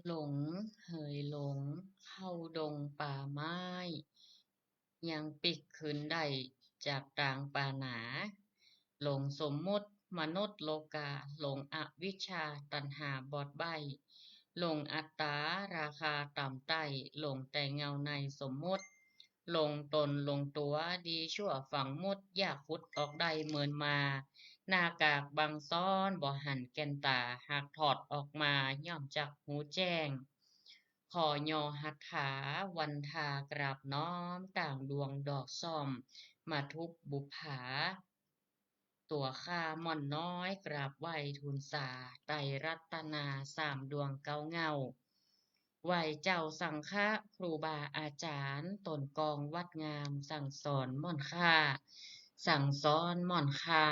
หลงเหยหลงเข้าดงป่าไม้ยังปิกคืนได้จากต่างป่าหนาหลงสมมุติมนุษย์โลกาหลงอวิชชาตัณหาบอดใบ้หลงอัตตาราคาต่ำไต้หลงแต่เงาในสมมุติหลงตนหลงตัวดีชั่วฝังมุดอยากพุดออกได้เหมือนมาหน้ากากบังซ้อนบ่หันแก่นตาหากถอดออกมาย่อมจักหูแจ้งขอยอหัตถาวันทากราบน้อมต่างดวงดอกซ่อมมาทุบบุปผาตัวข้าม่อนน้อยกราบไหว้ทูลสาไตรรัตนาสามดวงเก้าเงาไหวเจ้าสังฆะครูบาอาจารย์ตนกองวัดงามสั่งสอนม่อนค่าสั่งสอนม่อนค่า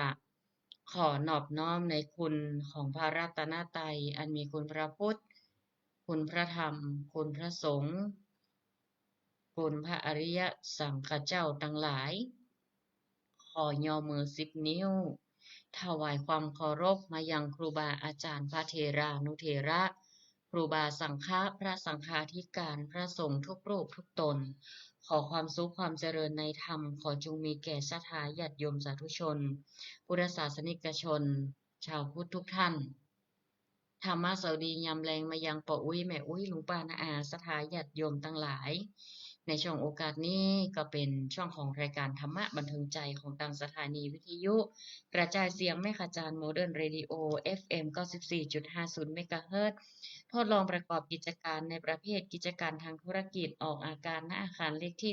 ขอนอบน้อมในคุณของพระรัตนตรัยอันมีคุณพระพุทธคุณพระธรรมคุณพระสงฆ์คุณพระอริยสังฆเจ้าทั้งหลายขอย่อมือ10 นิ้วถวายความเคารพมายังครูบาอาจารย์พระเถรานุเถระครูบาสังฆะพระสังฆาธิการพระสงฆ์ทุกรูปทุกตนขอความสุขความเจริญในธรรมขอจงมีแก่ศรัทธาญาติโยมสาธุชนพุทธศาสนิกชนชาวพุทธทุกท่านธรรมะสวัสดียามแรงมายังป่ออุ้ยแม่อุ้ยลุงป้านาอาศรัทธาญาติโยมทั้งหลายในช่วงโอกาสนี้ก็เป็นช่วงของรายการธรรมะบันเทิงใจของทางสถานีวิทยุกระจายเสียงแม่ขจารโมเดิร์นเรดิโอ FM 94.50 เมกะเฮิรตซ์ทดลองประกอบกิจการในประเภทกิจการทางธุรกิจออกอาการณอาคารเลขที่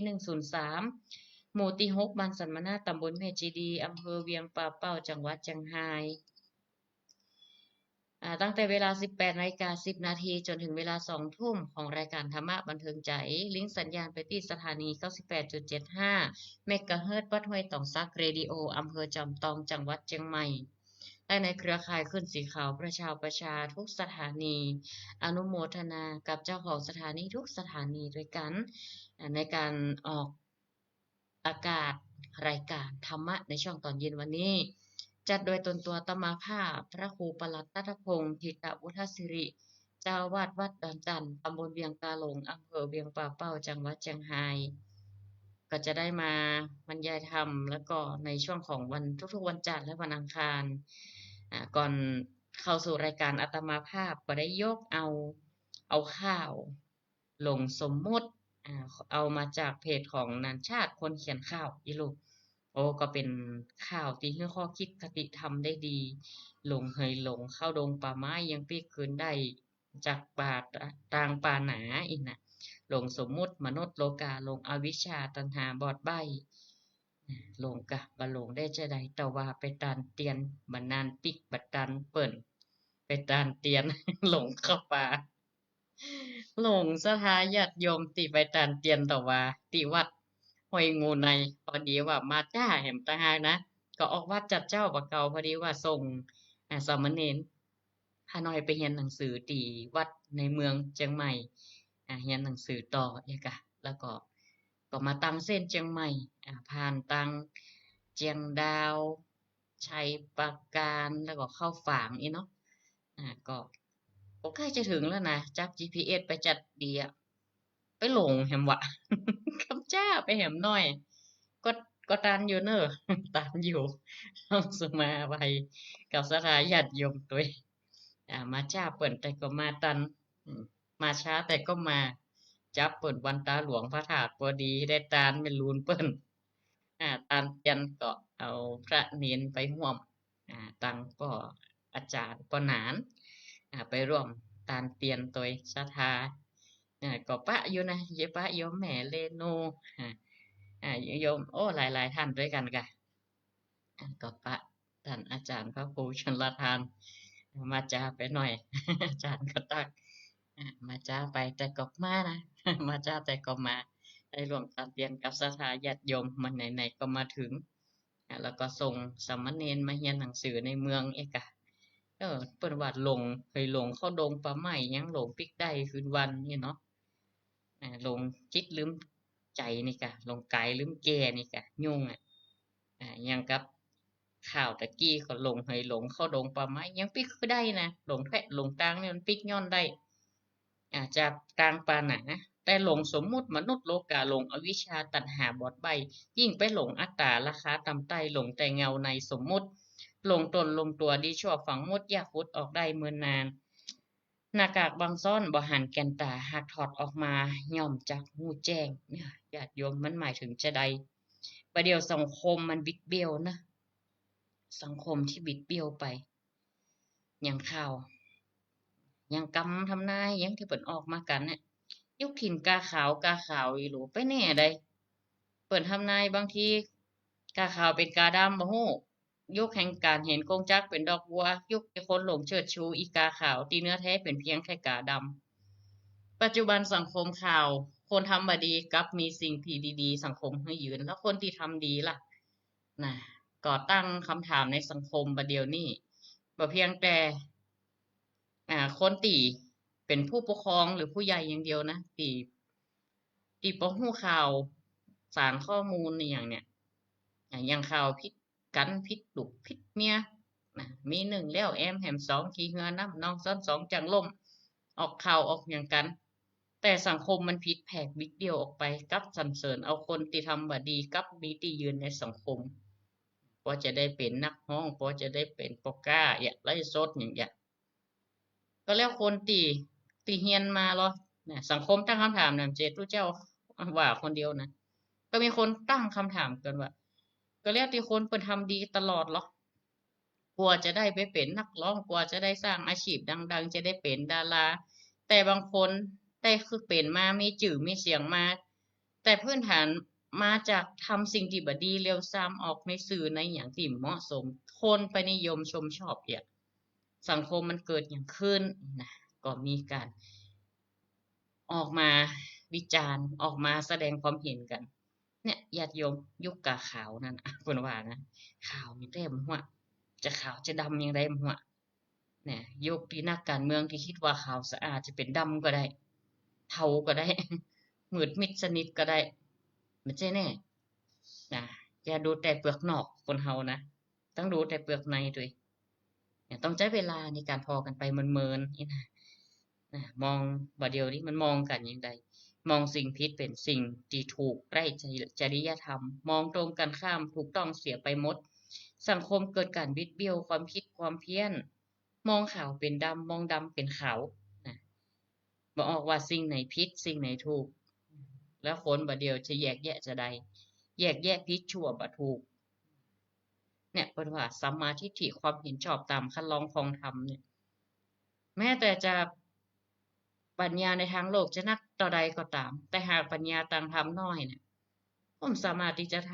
103หมู่ที่6บ้านสันมนาตำบลแม่จีดีอำเภอเวียงป่าเป้าจังหวัดเชียงรายตั้งแต่เวลา 18:10 นาทีจนถึงเวลา 2 ทุ่มของรายการธรรมะบันเทิงใจ ลิงก์สัญญาณไปที่สถานี 98.75 เมกะเฮิรตซ์วัดห้วยตองซักเรดิโออำเภอจอมตองจังหวัดเชียงใหม่และในเครือข่ายขึ้นสีขาวประชาทุกสถานีอนุโมทนากับเจ้าของสถานีทุกสถานีด้วยกันในการออกอากาศรายการธรรมะในช่วงตอนเย็นวันนี้จัดโดยตนตัวตมาภาพพระครูปลัดตัทพงศ์ธิตวุฒสิริเจ้าวาดวัดดอนจันทร์ตำบลเวียงกาหลงอำเภอเวียงป่าเป้าจังหวัดเชียงรายก็จะได้มาบรรยายธรรมแล้วก็ในช่วงของวันทุกๆวันจันทร์และวันอังคารก่อนเข้าสู่รายการอาตมาภาพก็ได้ยกเอาข่าวลงสมมุติเอามาจากเพจของนันชาติคนเขียนข่าวอีลูกโอ้ก็เป็นข่าวที่ให้ข้อคิดคติธรรมได้ดีหลงเหยหลงเข้าดงป่าไม้ยังปีกคืนได้จากป่าต่างป่าหนาอีกนะหลงสมมุติมนุษย์โลกาหลงอวิชชาตัณหาบอดใบ้หลงกะบะหลงได้จะใดแต่ว่าไปตานเตียนบันนานปิกบัดตันเปิ่นไปตานเตียน หลงเข้าป่า หลงสถาญาติโยมติไปตานเตียนต่อว่าติวัดห้วยงูในพอดีว่ามาจ้าแหมต่างหากนะก็ออกวัดจัดเจ้าปะเก่าพอดีว่าส่งสามเณรฮานอยไปเรียนหนังสือตีวัดในเมืองเชียงใหม่เรียนหนังสือต่อเนี่ยกะแล้วก็มาตั้งเส้นเชียงใหม่ผ่านตังเจียงดาวชัยปราการแล้วก็เข้าฝางอีเนาะก็ใกล้จะถึงแล้วนะจับ GPS ไปจัดดีอะไปหลงแหมวะ คำจ้าไปแหมหน่อยก็ก็ตันอยู่เนอะตันอยู่ต้องสมาไปกับสถาญาติโยมตัวเองมาช้าเปิ่นแต่ก็มาตันอืมมาช้าแต่ก็มาจับเปิ่นวันตาหลวงพระธาตุพอดีได้ตานเป็นลูนเปิ่นตานเตียนก็เอาพระเนนไปร่วมตังก็อาจารย์ปหนานไปร่วมตานเตียนตัวศรัทธาก็ปะอยู่นะเยปะโยมแม่เลโนอ่าโยมโอ้หลายๆท่านด้วยกันกะก็ปะท่านอาจารย์พระครูชนลทานมาจาไปหน่อยอาจารย์ก็ตักมาจาไปแต่ก็มานะมาจาแต่ก็มาได้ร่วมตัดเรียนกับศรัทธาญาติโยมมันไหนๆก็มาถึงแล้วก็ส่งสามเณรมาเรียนหนังสือในเมืองเอกะเปิ่นว่าหลงเคยหลงเข้าดงป่าไม้ยังหลงปิกได้คืนวันนี่เนาะหลงจิตลืมใจนี่กะหลงกายลืมแก่นี่กะยุ่งยังกับข่าวตะกี้ก็หลงให้หลงเข้าดงป่าไม้ยังปิกคือได้นะหลงแพะหลงตางนี่มันปิกย้อนได้ จากกลางปาหนาแต่หลงสมมุติมนุษย์โลกาหลงอวิชชาตัณหาบอดใบยิ่งไปหลงอัตตาราคาต่ำไต้หลงแต่เงาในสมมุติหลงตนหลงตัวดีชั่วฝังมุดยากพุดออกได้เมือนนานหน้ากากบางซ่อนบ่หันแก่นตาหากถอดออกมาย่อมจักหูแจ้งเนี่ยญาติโยมมันหมายถึงจะใดประเดี๋ยวสังคมมันบิดเบี้ยวนะสังคมที่บิดเบี้ยวไปอย่างข่าวอย่างกำทำนายอย่างที่เปิ่นออกมากันเนี่ยยุคถิ่นกาขาวกาขาวอีหลูไปแน่ใดเปิ่นทำนายบางทีกาขาวเป็นกาดำบ่ฮู้ยุคแห่งการเห็นกงจักเป็นดอกบัวยุคที่คนหลงเชิดชูอีกาขาวที่เนื้อแท้เป็นเพียงแค่กาดำปัจจุบันสังคมข่าวคนทำบ่ดีกลับมีสิ่งที่ดีๆสังคมให้ยืนแล้วคนที่ทำดีล่ะนะก่อตั้งคำถามในสังคมบัดเดี๋ยวนี้บ่เพียงแต่คนที่เป็นผู้ปกครองหรือผู้ใหญ่อย่างเดียวนะที่บ่รู้ข่าวสารข้อมูลอหยังเนี่ยอย่างข่าวผิดกันผิดลูกผิดเมียนะมี1แล้วแอมแถม2ขี้เหือนำน้องซ้อน2จังล่มออกข่าวออกหยังกันแต่สังคมมันผิดแผกบิดเบี้ยวออกไปกลับสรรเสริญเอาคนที่ทำบ่ดีกลับมีที่ยืนในสังคมพอจะได้เป็นนักร้องพอจะได้เป็นโปรก้าไลฟ์สดหยังก็แล้วคนที่เรียนมาเหรอเนี่ยสังคมตั้งคำถามน่ะเจตุเจ้าว่าคนเดียวนะก็มีคนตั้งคำถามกันว่าก็แล้วที่คนเพิ่นทำดีตลอดเหรอกว่าจะได้ไปเป็นนักร้องกว่าจะได้สร้างอาชีพดังๆจะได้เป็นดาราแต่บางคนได้คือเป็นมามีชื่อมีเสียงมาแต่พื้นฐานมาจากทำสิ่งที่บ่ดีเร็วซ้ำออกในสื่อในหยังที่เหมาะสมคนไปนิยมชมชอบสังคมมันเกิดหยังขึ้นนะก็มีการออกมาวิจารณ์ออกมาแสดงความเห็นกันเนี่ยญาติโยมยุคกาขาวนั่นเพิ่นว่านะขาวนี่แต้บ่ฮู้ว่าจะขาวจะดำจั่งใดบ่ฮู้ว่าเนี่ยยุคที่นักการเมืองที่คิดว่าขาวสะอาดจะเป็นดำก็ได้เทาก็ได้มืดมิดสนิทก็ได้มันใช่แน่นะอย่าดูแต่เปลือกนอกคนเฮานะต้องดูแต่เปลือกในด้วยเนี่ยต้องใช้เวลาในการพอกันไปเมินๆนี่นะมองบ่เดียวนี้มันมองกันอย่างใดมองสิ่งผิดเป็นสิ่งที่ถูกไร้จริยธรรมมองตรงกันข้ามถูกต้องเสียไปหมดสังคมเกิดการบิดเบี้ยวความคิดความเพี้ยนมองขาวเป็นดำมองดำเป็นขาวนะบ่ออกว่าสิ่งไหนผิดสิ่งไหนถูกแล้วคนบ่เดียวจะแยกแยะจะใดแยกแยะผิดชั่วบ่ถูกเนี่ยเพิ่นว่าสัมมาทิฏฐิความเห็นชอบตามคันลองครองธรรมเนี่ยแม้แต่จะปัญญาในทางโลกจะนักต่อใดก็ตามแต่หากปัญญาทางธรรมน้อยเนี่ยบ่สามารถที่จะท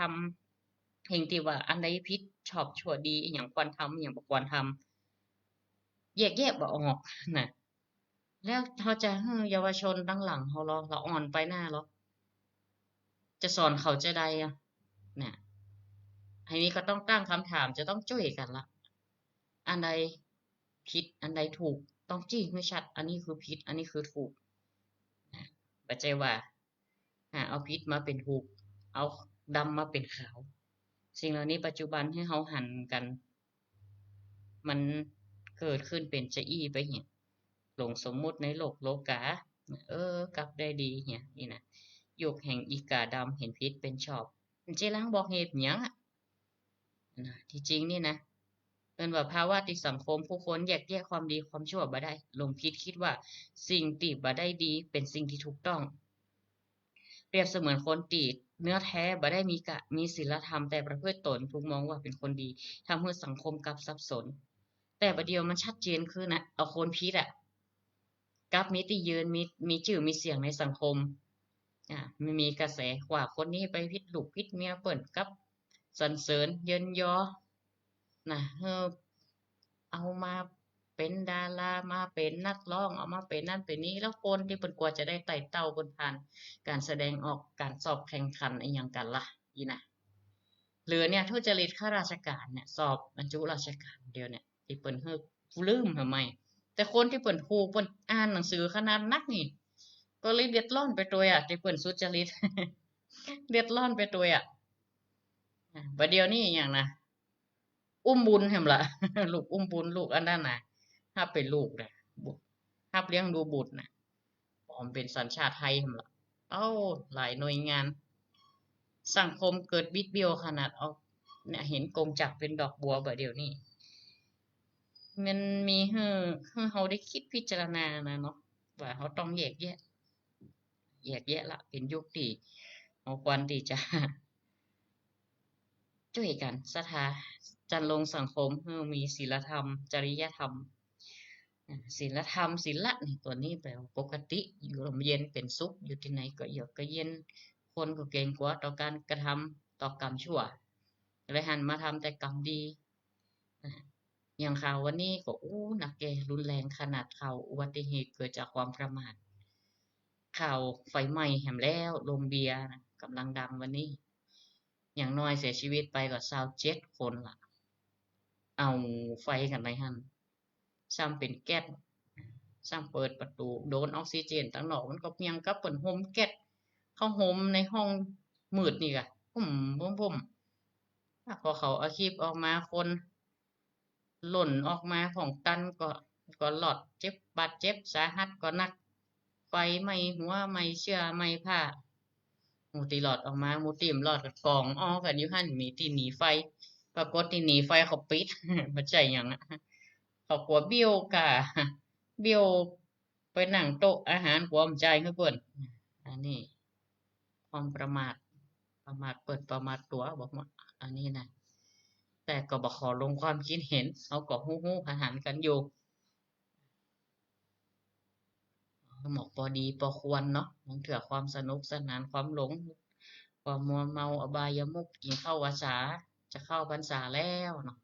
ำสิ่งที่ว่าอันใดผิดชอบชั่วดีอิหยังควรทำอิหยังบ่ควรทำแยกแยะบ่ออกน่ะแล้วเราจะให้เยาวชนตั้งหลังเราเหรอเราอ่อนไปหน้าเหรอจะสอนเขาจะใดอะเนี่ยอันนี้ก็ต้องตั้งคำถามจะต้องจุ้ยกันละอันใดผิดอันใดถูกต้องจี้ให้ชัดอันนี้คือผิดอันนี้คือถูกบ่ใช่ว่าเอาผิดมาเป็นถูกเอาดำมาเป็นขาวสิ่งเหล่านี้ปัจจุบันที่เราหันกันมันเกิดขึ้นเป็นจะอี้ไปเหียหลงสมมุติในโลกโลกากลับได้ดีเหียนี่นะยุคแห่งอีกาดำเห็นผิดเป็นชอบมันสิล้างบอกเหตุหยังอะนะที่จริงนี่นะเอิ้นว่าภาวะที่สังคมผู้คนแยกแยะความดีความชั่วบ่ได้หลงผิดคิดว่าสิ่งที่บ่ได้ดีเป็นสิ่งที่ถูกต้องเปรียบเสมือนคนที่เนื้อแท้บ่ได้มีศีลธรรมแต่ประพฤติตนถูกมองว่าเป็นคนดีทำให้สังคมกลับสับสนแต่บัดเดียวมันชัดเจนขึ้นน่ะเอาคนผิดกลับมีที่ยืนมีชื่อมีเสียงในสังคมไม่มีกระแสว่าคนนี้ไปผิดลูกผิดเมียเปิ้นกลับสรรเสริญเยินยอนะเอามาเป็นดารามาเป็นนักร้องเอามาเป็นนั่นเป็นนี้แล้วคนที่เพิ่นกว่าจะได้ไต่เต้าเพิ่นผ่านการแสดงออกการสอบแข่งขันอิหยังกันล่ะอีน่ะหรือเนี่ยทุจริตข้าราชการเนี่ยสอบบรรจุราชการเดียวเนี่ยที่เพิ่นลืมทำไมแต่คนที่เพิ่นถูกเพิ่นอ่านหนังสือขนาดนักนี่ก็เลยเดือดร้อนไปตัวยที่เพิ่นสุจริตเดือดร้อนไปตัวยบัดเดี๋ยวนี้อิหยังนะอุ้มบุญแฮ่มล่ะ ลูกอุ้มบุญลูกอันนั้นน่ะถ้าเป็นลูกน่ะบุรับเลี้ยงดูบุตรน่ะ มเป็นสัญชาติไทยหั่นล่ะเอ้าหลายหน่วยงานสังคมเกิดบิดเบี้ยวขนาดเอาเนี่ยเห็นกงจักรเป็นดอกบัวเดี๋ยวนี้มันมีให้เราได้คิดพิจารณานะเนาะว่าเราต้องแยกแยะละเป็นยุคที่เราควรที่จะ ช่วยกันสถาจันลงสังคมให้มีศีลธรรมจริยธรรมศีลธรรมศีลนี่ตัวนี้แปลว่าปกติอยู่ร่มเย็นเป็นสุขอยู่ที่ไหนก็เยือกก็เย็นคนก็เกรงกลัวต่อการกระทำต่อกรรมชั่วเลยหันมาทำแต่กรรมดีอย่างข่าววันนี้ก็หนักแก่รุนแรงขนาดข่าวอุบัติเหตุเกิดจากความประมาทข่าวไฟไหม้แห่มแล้วโรงเบียร์นะกำลังดังวันนี้อย่างน้อยเสียชีวิตไปก็27คนล่ะเอาไฟกันในหันซ้ำเป็นแก๊สซ้ำเปิดประตูโดนออกซิเจนตั้งนอกมันก็เพียงกับเปิ่นโฮมแก๊สเข้าโฮมในห้องมืดนี่กะผมพอเขาเอาคลิปออกมาคนหล่นออกมาของตันก็หลอดเจ็บบาดเจ็บสาหัสก็หนักไฟไหม้หัวไหม้เชื้อไหม้ผ้าหมูตีหลอดออกมาหมูตีมหลอดกับกองอ้อกันอยู่หั่นมีที่หนีไฟปรากฏที่หนีไฟเขาปิด บ่ใช่หยังอะเขากลัวเบี้ยวกะเบี้ยวไปนั่งโต๊ะอาหารกลัวบ่จ่ายคือเพิ่นอันนี้ความประมาทเปิดประมาทตัวบอกว่าอันนี้นะแต่ก็บ่ขอลงความคิดเห็นเขาก็ฮู้ๆหันๆกันอยู่เหมาะพอดีพอควรเนาะบางเทื่อความสนุกสนานความหลงความมัวเมาอบายมุขกินข้าววาสาจะเข้าพรรษาแล้วเนาะ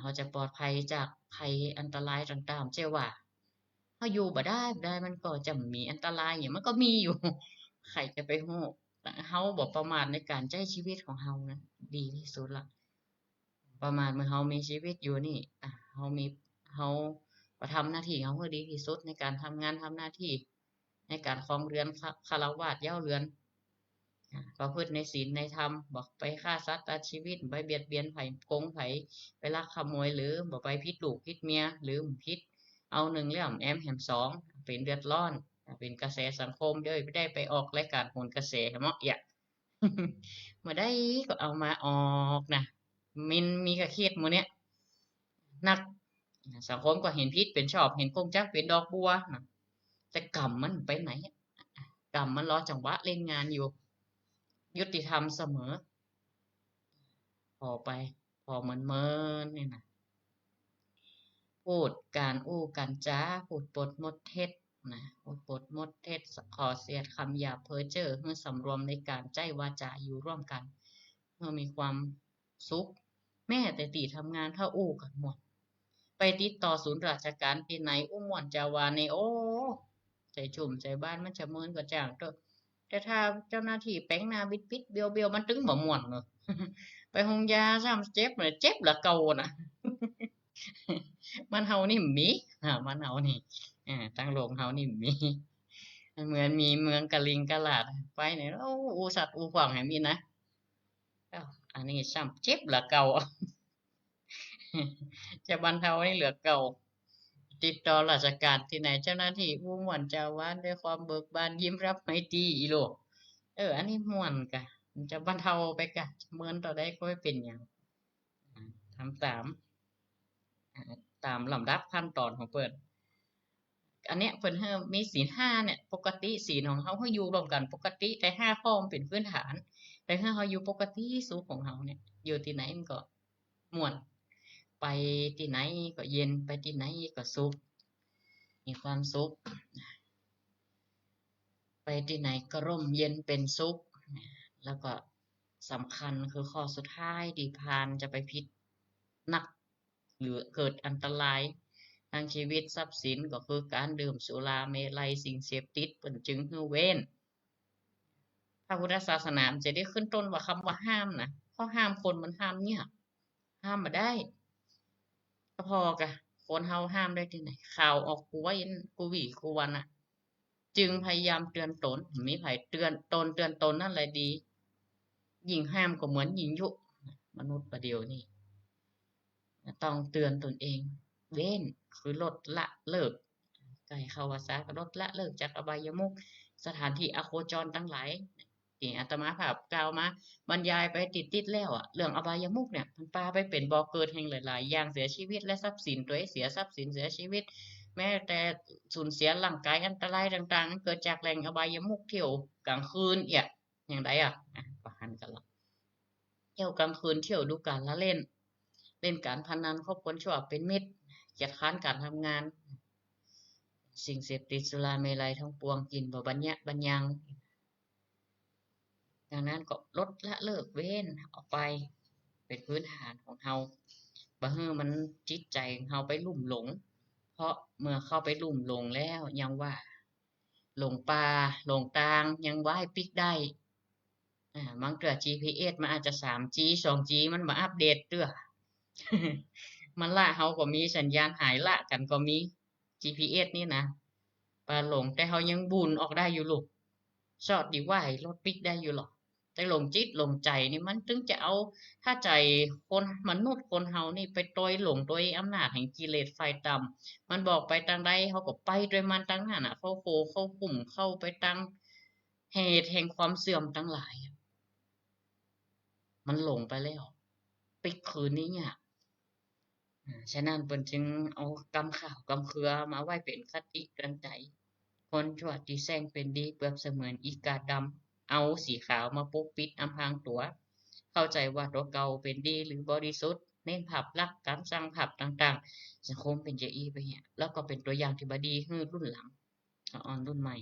เขาจะปลอดภัยจากภัยอันตรายต่างๆเชื่อว่าเขาอยู่บ่ได้มันก็จะมีอันตรายอย่างมันก็มีอยู่ใครจะไปฮู้แต่เขาบ่ประมาทในการใช้ชีวิตของเรานะดีที่สุดละประมาทเมื่อเรามีชีวิตอยู่นี่เราก็ทำหน้าที่ของเราให้ดีที่สุดในการทำงานทำหน้าที่ในการครองเรือนฆราวาสเย้าเรือนประพฤติในศีลในธรรมบอกไปฆ่าสัตว์ตัดชีวิตไปเบียดเบียนไผโกงไผไปลักขโมยหรือบ่ไปผิดลูกผิดเมียหรือผิดเอาหนึ่งเรื่องแอมแหมสองเป็นเดือดร้อนเป็นกระแสสังคมเด้อไม่ได้ไปออกรายการโหนกระแสเหมาะอย่า มาได้ก็เอามาออกนะมันมีกระเครียดหมื้อเนี้ยนักสังคมก็เห็นผิดเป็นชอบเห็นกงจักเป็นดอกบัวนะแต่กรรมมันไปไหนกรรมมันรอจังหวะเล่นงานอยู่ยุติธรรมเสมอพอไปพอเหมือนนี่นะพูดการอู้การจ้าพูดปดมดเท็จนะพูดปดมดเท็จขอเสียดคำหยาบเพ้อเจ้อเพื่อสำรวมในการใจวาจาอยู่ร่วมกันเมื่อมีความสุขแม้แต่ตีทำงานถ้าอู้กันหมดไปติดต่อศูนย์ราชการที่ไหนอู้ม่วนจาวาในโอ้ใจชุ่มใจบ้านมันจะเมินกว่าจ้างเด้อแต่ถ้าเจ้าหน้าที่แป้งหน้าบิดๆเบี้ยวๆมันตึงบ่ม่วนเนอะ ไปโรงยาซ้ำเจ็บเลยเจ็บละเก่าน่ะ มันเฮานี่มีมันเฮานี่ตั้งโรงเฮานี่มีเหมือนมีเมืองกะลิงกะลาดไปเนี่ยโอ้อูสัตว์อูขวางให้มีนะอ้าวอันนี้ซ้ำเจ็บละเก่า จะบรรเทาให้เหลือเก่าติดต่อราชการที่ไหนเจ้าหน้าที่ผู้ม่วนจาวานด้วยความเบิกบานยิ้มรับไมตรีอีโลอันนี้ม่วนกะมันจะบรรเทาไปกะเมินต่อได้ก็ไม่เป็นอย่างทำตามลำดับขั้นตอนของเปิดอันเนี้ยเพิ่นให้มีศีลห้าเนี่ยปกติศีลของเขาเขาอยู่รวมกันปกติแต่ห้าข้อมันเป็นพื้นฐานแต่ถ้าเขาอยู่ปกติสุขของเขาเนี่ยอยู่ที่ไหนมันก็ม่วนไปที่ไหนก็เย็นไปที่ไหนก็สุขมีความสุขไปที่ไหนก็ร่มเย็นเป็นสุขแล้วก็สำคัญคือข้อสุดท้ายที่พานจะไปพิษหนักหรือเกิดอันตรายทางชีวิตทรัพย์สินก็คือการดื่มสุราเมลัยสิ่งเสพติดเปิ่นจึงฮือเว้นพระพุทธศาสนามันจะได้ขึ้นต้นว่าคำว่าห้ามนะเพราะห้ามคนมันห้ามเนี่ยห้ามมาได้ก็พอกะคนเฮาห้ามได้ที่ไหนข่าวออกกูว่ากูหวีกูวันอะจึงพยายามเตือนตนมีไผเตือนตนนั่นแหละดียิ่งห้ามก็เหมือนยิ่งยุมนุษย์ประเดี๋ยวนี้ต้องเตือนตนเองเว้นคือลดละเลิก ก็ให้เข้าวาสาลดละเลิกจากอบายมุขสถานที่อโคจรทั้งหลายที่อาตมาภาพกล่าวมาบรรยายไปติดแล้วเรื่องอบายมุขเนี่ยมันพาไปเป็นบ่อเกิดแห่งหลายๆอย่างเสียชีวิตและทรัพย์สินตัวเองเสียทรัพย์สินเสียชีวิตแม้แต่สูญเสียร่างกายอันตรายต่างๆเกิดจากแหล่งอบายมุขเที่ยวกลางคืนอย่างไรประหารกันละเที่ยวกลางคืนเที่ยวดูการละเล่นการพนันคบคนชั่วเป็นมิตรเกียจคร้านการทำงานสิ่งเสพติดสุราเมลัยทั้งปวงกินบ่บัญญังดังนั้นก็ลดละเลิกเว้นออกไปเป็นพื้นฐานของเฮาบ่ให้มันจิตใจของเฮาไปลุ่มหลงเพราะเมื่อเข้าไปลุ่มหลงแล้วยังว่าหลงป่าหลงทางยังว่าให้ปิกได้บางเทื่อ GPS มันอาจจะ 3G 2G มันบ่อัปเดตเด้อ มันละเฮาก็มีสัญญาณหายละกันก็มี GPS นี่นะปลาหลงแต่เฮายังบุญออกได้อยู่ลูกชอดดีว่าให้รถปิกได้อยู่หรอกแต่หลงจิตหลงใจนี่มันถึงจะเอาถ้าใจคนมนุษย์คนเฮานี่ไปตอยหลงโดยอำนาจแห่งกิเลสไฟต่ำมันบอกไปทางใดเฮาก็ไปด้วยมันทางนั้นเข้าโคเข้ากลุ่มเข้าไปทางเหตุแห่งความเสื่อมทั้งหลายมันหลงไปแล้วปิกคืนนี้เนี่ยฉะนั้นเพิ่นจึงเอากำข่าวกำเครือมาไว้เป็นคติเตือนใจคนชั่วที่แซงเป็นดีเปรียบเสมือนอีกาดำเอาสีขาวมาปกปิดอำพรางตัวเข้าใจว่าตัวเก่าเป็นดีหรือบริสุทธิ์เน้นภาพลักษณ์การสร้างภาพต่างๆสังคมเป็นจะอีไปเนี่ยแล้วก็เป็นตัวอย่างที่บ่ดีให้รุ่นหลังอ่อนรุ่นใหม่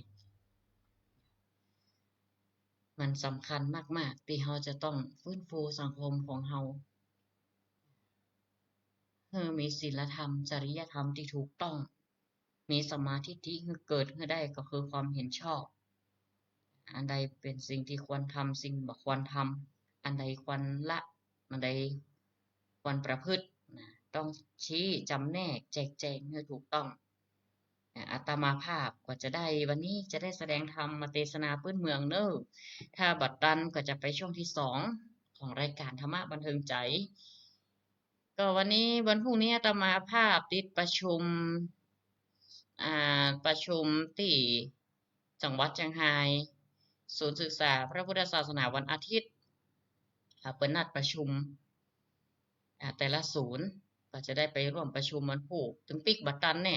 มันสำคัญมากๆที่เราจะต้องฟื้นฟูสังคมของเราให้มีศีลธรรมจริยธรรมที่ถูกต้องมีสัมมาทิฏฐิคือเกิดขึ้นได้ก็คือความเห็นชอบอันใดเป็นสิ่งที่ควรทำสิ่งบ่ควรทำอันใดควรละอันใดควรประพฤติต้องชี้จำแนกแจกแจงให้ถูกต้องอาตมาภาพก็จะได้วันนี้จะได้แสดงธรรมมาเทศนาพื้นเมืองเน้อถ้าบัดนั้นก็จะไปช่วงที่2ของรายการธรรมะบันเทิงใจก็วันนี้วันพรุ่งนี้อาตมาภาพติดประชุมประชุมที่จังหวัดเชียงรายศูนย์ศึกษาพระพุทธศาสนาวันอาทิตย์เปิดนัดประชุมแต่ละศูนย์ก็จะได้ไปร่วมประชุมวันพุธถึงปิกบัดตันแน่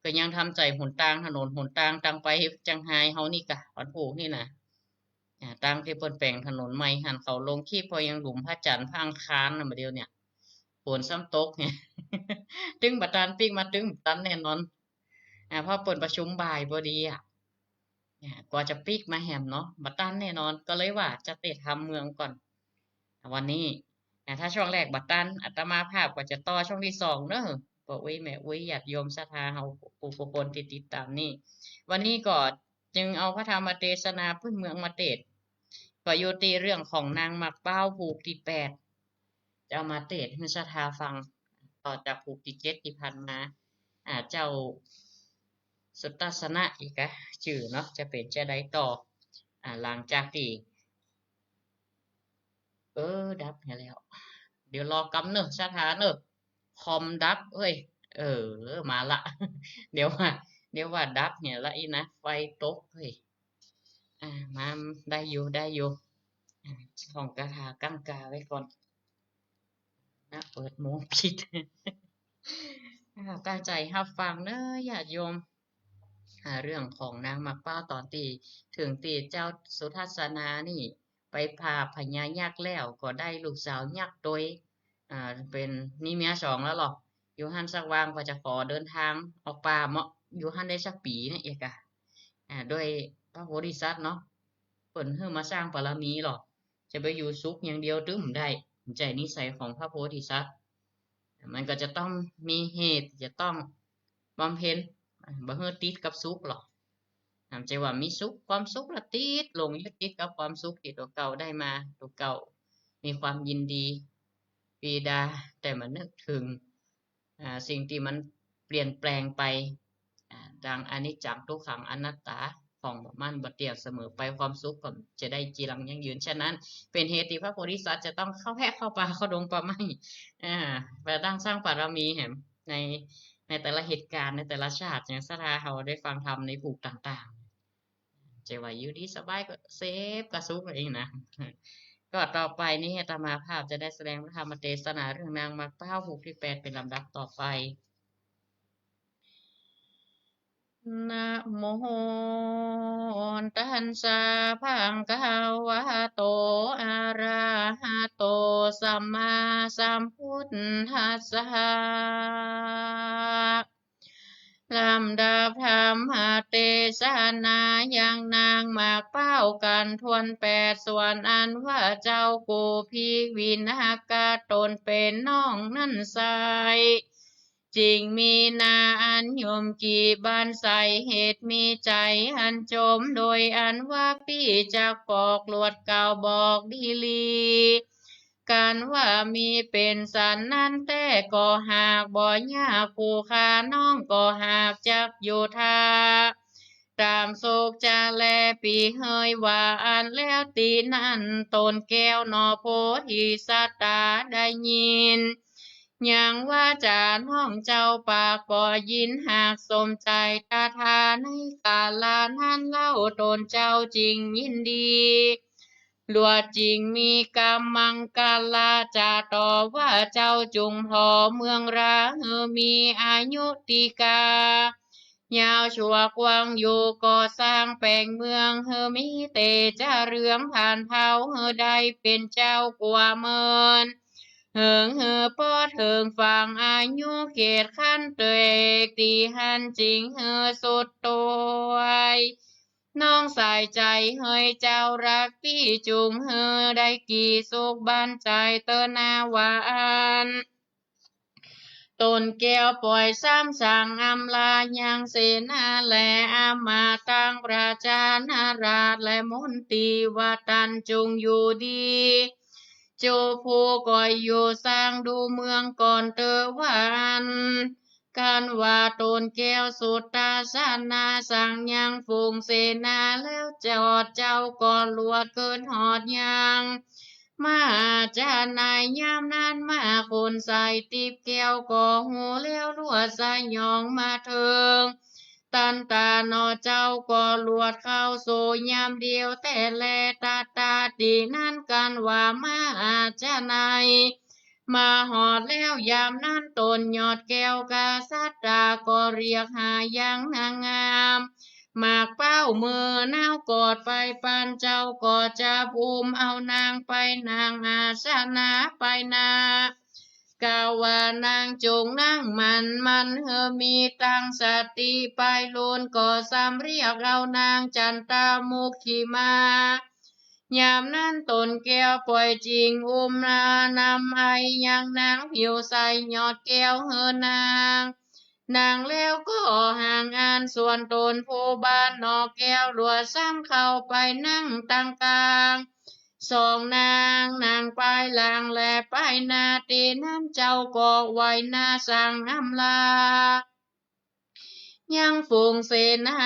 ก็ยังทำใจหนทางถนนหนทางตังไปเชียงรายเฮานี่กะวันพุธนี่นะตังที่เปิ้นแปลงถนนใหม่หันเขาลงขี้พอยังหลุมพระจันทร์พระอังคารน่ะบัดเดียวเนี่ยฝนซ้ำตกเนี่ย ตึงบัดตันปิกมาตึงบัดตันแน่นอนเพราะเปิดประชุมบ่ายพอดีกว่าจะปิกมาแหมเนาะบัดตันแน่นอนก็เลยว่าจะเตะทำเมืองก่อนวันนี้ถ้าช่วงแรกบัดตันอาตมาภาพก็จะต่อช่วงที่2เนอะบ่อุ้ยแม่อุ้ยญาติโยมศรัทธาเฮาผู้คนที่ติดตามนี่วันนี้ก็จึงเอาพระธรรมเทศนาพื้นเมืองมาเทศน์ก็อยู่ที่เรื่องของนางมักเป้าผูกที่8จะเอามาเทศน์ให้ศรัทธาฟังต่อจากผูกที่7ที่ผ่านมาเจ้าสุตตัสนะอีกชื่อเนาะจะเป็นจะได้ต่อหลังจากที่ดับให้แล้วเดี๋ยวรอกำเนอะศรัทธาเนอะคอมดับเอ้ยมาละ เดี๋ยวว่าดับเนี่ยละอีนะไฟตกเฮ้ยมาได้อยู่ของกระถากั้งกาไว้ก่อนนะเปิดโมงผิด ตั้งใจรับฟังเด้อญาติโยมเรื่องของนางมักเป้าตอนที่ถึงที่เจ้าสุทัศนานี่ไปพาพญายักษ์แล้วก็ได้ลูกสาวยักษ์โดยเป็นนี่เมีย2แล้วหรอกอยู่หันสักวางก็จะขอเดินทางออกป่าเมาะอยู่หันได้สักปีนี่เอกด้วยพระโพธิสัตว์เนาะเพิ่นให้มาสร้างบารมีหรอกจะไปอยู่สุขอย่างเดียวตึ้มได้ใจนิสัยของพระโพธิสัตว์มันก็จะต้องมีเหตุจะต้องบำเพ็ญบ่ให้ติดกับสุขหรอกใจว่ามีสุขความสุขละติดหลงยึดติดกับความสุขที่ตัวเก่าได้มาตัวเก่ามีความยินดีปีดาแต่มานึกถึงสิ่งที่มันเปลี่ยนแปลงไปดังอนิจจังทุกขังอนัตตาของมันบ่เที่ยงเสมอไปความสุขก็จะได้จีรังยั่งยืนฉะนั้นเป็นเหตุที่พระโพธิสัตว์จะต้องเข้าแพะเข้าป่าเข้าดงป่าไม้ไปตั้งสร้างบารมีแหมใน ในแต่ละเหตุการณ์ในแต่ละชาติอย่างถ้าเราได้ฟังธรรมในภูมิต่างๆจะว่าอยู่ดีสบายก็เซฟก็สุขเองนะก็ต่อไปนี้อาตมาภาพจะได้แสดงพระธรรมเทศนาเรื่องนางมรรคเป้าภูที่8เป็นลำดับต่อไปนะโมตัสสะภะคะวะโตอะระหะโตสัมมาสัมพุทธัสสะลำดับธรรมเทศนายังนางหมากเป้ากันทวน8ส่วนอันว่าเจ้ากูพีวินหากาตนเป็นน้องนั่นไซจริงมีนาอันยมกี่บานใสเหตุมีใจอันจมโดยอันว่าพี่จากปอกลวดเก่าบอกดีลีการว่ามีเป็นสันนั้นแต่ก็หากบ่ยากผู้ขาน้องก็หากจักอยู่ทาตามโศกจาแลปีเฮยว่าอันแล้วตีนั่นตนแก้วนอโพธิสัตตาได้ยินยังว่าจาน้องเจ้าปากก็ยินหากสมใจตาทาในกาลานั้นเล่าตนเจ้าจริงยินดีลัวจริงมีกรรมมังกาลาจาต่อว่าเจ้าจุงพอเมืองราเฮมีอายุติกายาวชั่วกว้างอยู่ก่อสร้างแปลงเมืองเฮมีเตจะเรืองผ่านเผาเฮได้เป็นเจ้ากว่าเมินเฮิงเฮปอดเฮิงฟังอายุเกตขั้นเตยตีหันจริงเฮสุดตัวน้องสายใจเฮยเจ้ารักพี่จุงเฮได้กี่สุขบ้านใจเตอนาวานต้นแก้วปล่อยซ้ำสั่งอำลายังเสนาและอามาตังประจานาราชและมนตรีว่าตันจงอยู่ดีโจผู้ก่อยอยู่สร้างดูเมืองก่อนเตอวันการว่าตนแก้วสุดตาสานาสั่งยังฝูงเสนาแล้วจอดเจ้าก่อนลวดเกินหอดยังมาจานายยามนั้นมาคนใส่ติบแก้วก่อหูเลี้ยวลวดสายยองมาเถิงตันตานอเจ้าก็ลวดเข้าโซยามเดียวแต่แลตาดีนั่นกันว่ามาจานายมาหอดแล้วยามนั้นตนยอดแก้วกาสัตตาก็เรียกหายังนางงามหมากเป้ามือเน่ากอดไปปานเจ้าก็จะภูมิเอานางไปนางอาสนาไปนากาว่านางจงนั่งมันเฮอมีตั้งสติไปลุนก็ซ้ำเรียกเอานางจันตามุขีมายามนั้นตนแก้วปล่อยจริงนานำไอยังนางผิวใสยอดแก้วเฮอนางแล้วก็ห่างอันส่วนตนผู้บ้านนอกแก้วรัวซ้ำเข้าไปนั่งตั้งกลางสองนางไปลางแลไปนาตีน้ำเจ้าก็ไว้นาสั่งอำลายังฝูงเสนา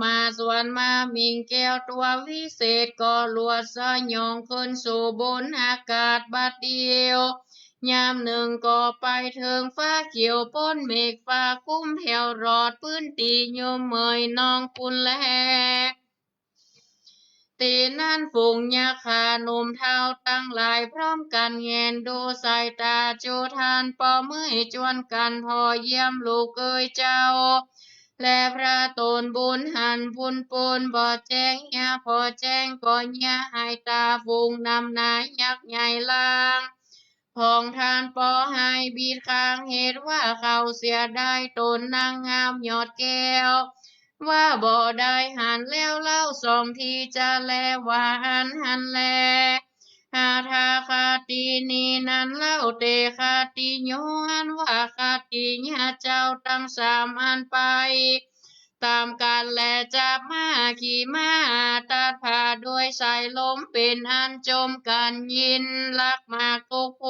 มาส่วนมามิงแก้วตัววิเศษก็ลวดสยองขึ้นสู่บนอากาศบัดเดียวยามหนึ่งก็ไปถึงฟ้าเขียวป้นเมฆฟ้าคุ้มแผ่วรอดพื้นตีโยมเมยน้องคุณแลตีนั่นฝูงยาคาหนุ่มเท้าตั้งหลายพร้อมกันแงนดูสายตาจูทานปอมือจวนกันพอเยี่ยมลูกเอ้ยเจ้าและพระตนบุญหันพุนปูนบ่อแจ้งยาพอแจ้งก่อนยาให้ตาฝูงนำนายยักษ์ใหญ่ลางพองทานปอให้บีดข้างเหตุว่าเขาเสียได้ตนนางงามยอดแก้วว่าบ่ได้หันแล้วเล่าสองทีจะแลว่าหันแลหาทาคาตีนีนั้นเล่าเตคาติโยอันว่าคาติญาเจ้าตั้งสามอันไปตามการแลจับมาขี่มาตัดผ่าด้วยสายลมเป็นอันจมกันยินลักมากทุกโพ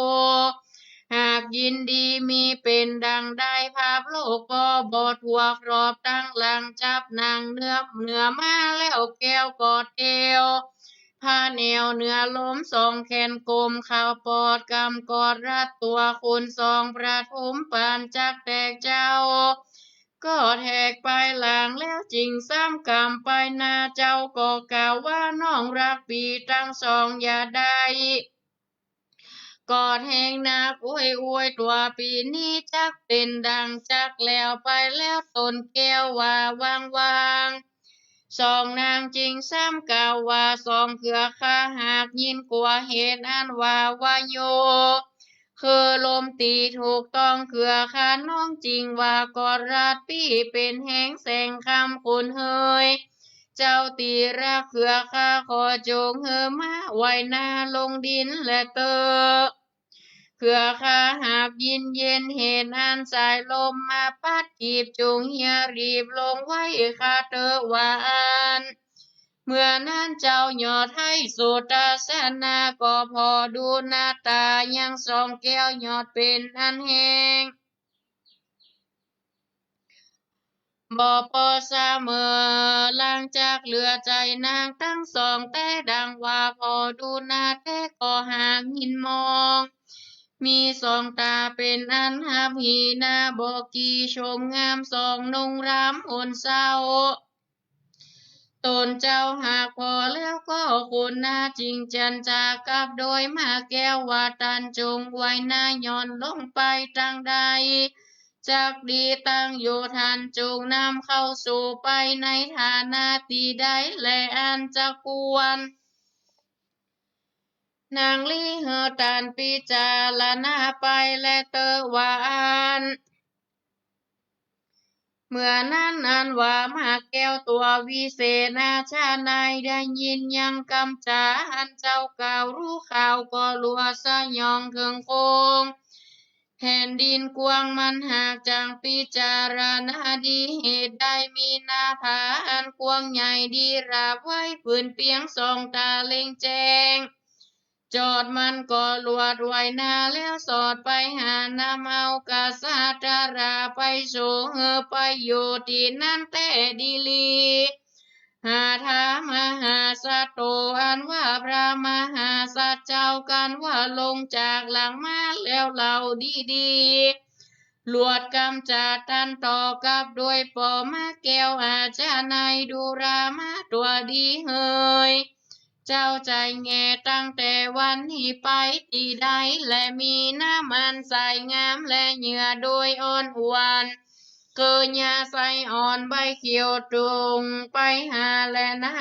หากยินดีมีเป็นดังได้ภาพโลกก็บอดหัวครอบตั้งหลังจับนางเนื้อมาแล้วแก้วกอดเอว พาแนวเหนือลมสองแขนกลมข่าวปอดกำกอดรัดตัวคุณสองประทุมปานจักแตกเจ้าก็แทกไปหลังแล้วจริงซ้ำกำไปหน้าเจ้าก็กล่าวว่าน้องรักปีทั้งสองอย่าได้กอดแหงนักอวยตัวปีนี้จักเป็นดังจักแล้วไปแล้วตนแก้วว่าวางสองนางจริงซ้ำกล่าวว่าสองเขือข้าหากยินกลัวเหตุอันว่าโยคือลมตีถูกต้องเขือข้าน้องจริงว่ากอดราดปี้เป็นแหงแสงคำคุณเฮยเจ้าตีรักเขือข้าขอจงเฮมาไว้หน้าลงดินและเตอเพื่อข้าหากยินเย็นเห็นอันสายลมมาปัดกีบจงเฮียรีบลงไว้ข้าเตอวานเมื่อนั้นเจ้าหยอดให้สุตาสนาก็พอดูหน้าตายังสองแก้วหยอดเป็นอันแหงบ่พอเสมอหลังจากเหลือใจนางทั้งสองแต่ดังว่าพอดูหน้าแต่ก็หากหินมองมีสองตาเป็นอันหับหีนาบอกกีชมงามสองนงรำอ่อนเศร้าตนเจ้าหากพอแล้วก็คุณหน้าจริงจันจากกับโดยมาแก้วว่าตันจงไว้หน้าย่อนลงไปทางใดจากดีตั้งอยู่ทันจงนำเข้าสู่ไปในฐานะตีได้และอันจะควรนางลีเฮอตันพิจารณาไปและเตอวานเมื่อนั้นอันว่ามาแก้วตัววิเศษนาชาในได้ยินยังกำจาอันเจ้าเก่ารู้ข่าวก็ลัวสยองเคืองโคงแผ่นดินกว้างมันหากจังพิจารณาดีเหตุใดมีนาผาอันกว้างใหญ่ดีราบไว้ผืนเปียงสองตาเล็งแจงจอดมันก็ลวดไว้หน้าแล้วสอดไปหานำเอากาสาตราไปโชเฮอไปอยู่ที่นั่นแต่ดีลีหาถามมหาสัตโตอันว่าพระมหาสัตว์เจ้ากันว่าลงจากหลังมาแล้วเราดีลวดกำจัดทันต่อกับด้วยปอมาแก้วอาจารย์ในดูรามาตัวดีเฮยเจ้าใจแง่ตั้งแต่วันนี้ไปที่ใดและมีน้ำมันใสงามและเหยื่อโดยอ่อนหวานเกินยาใสอ่อนใบเขียวตรงไปหาและนา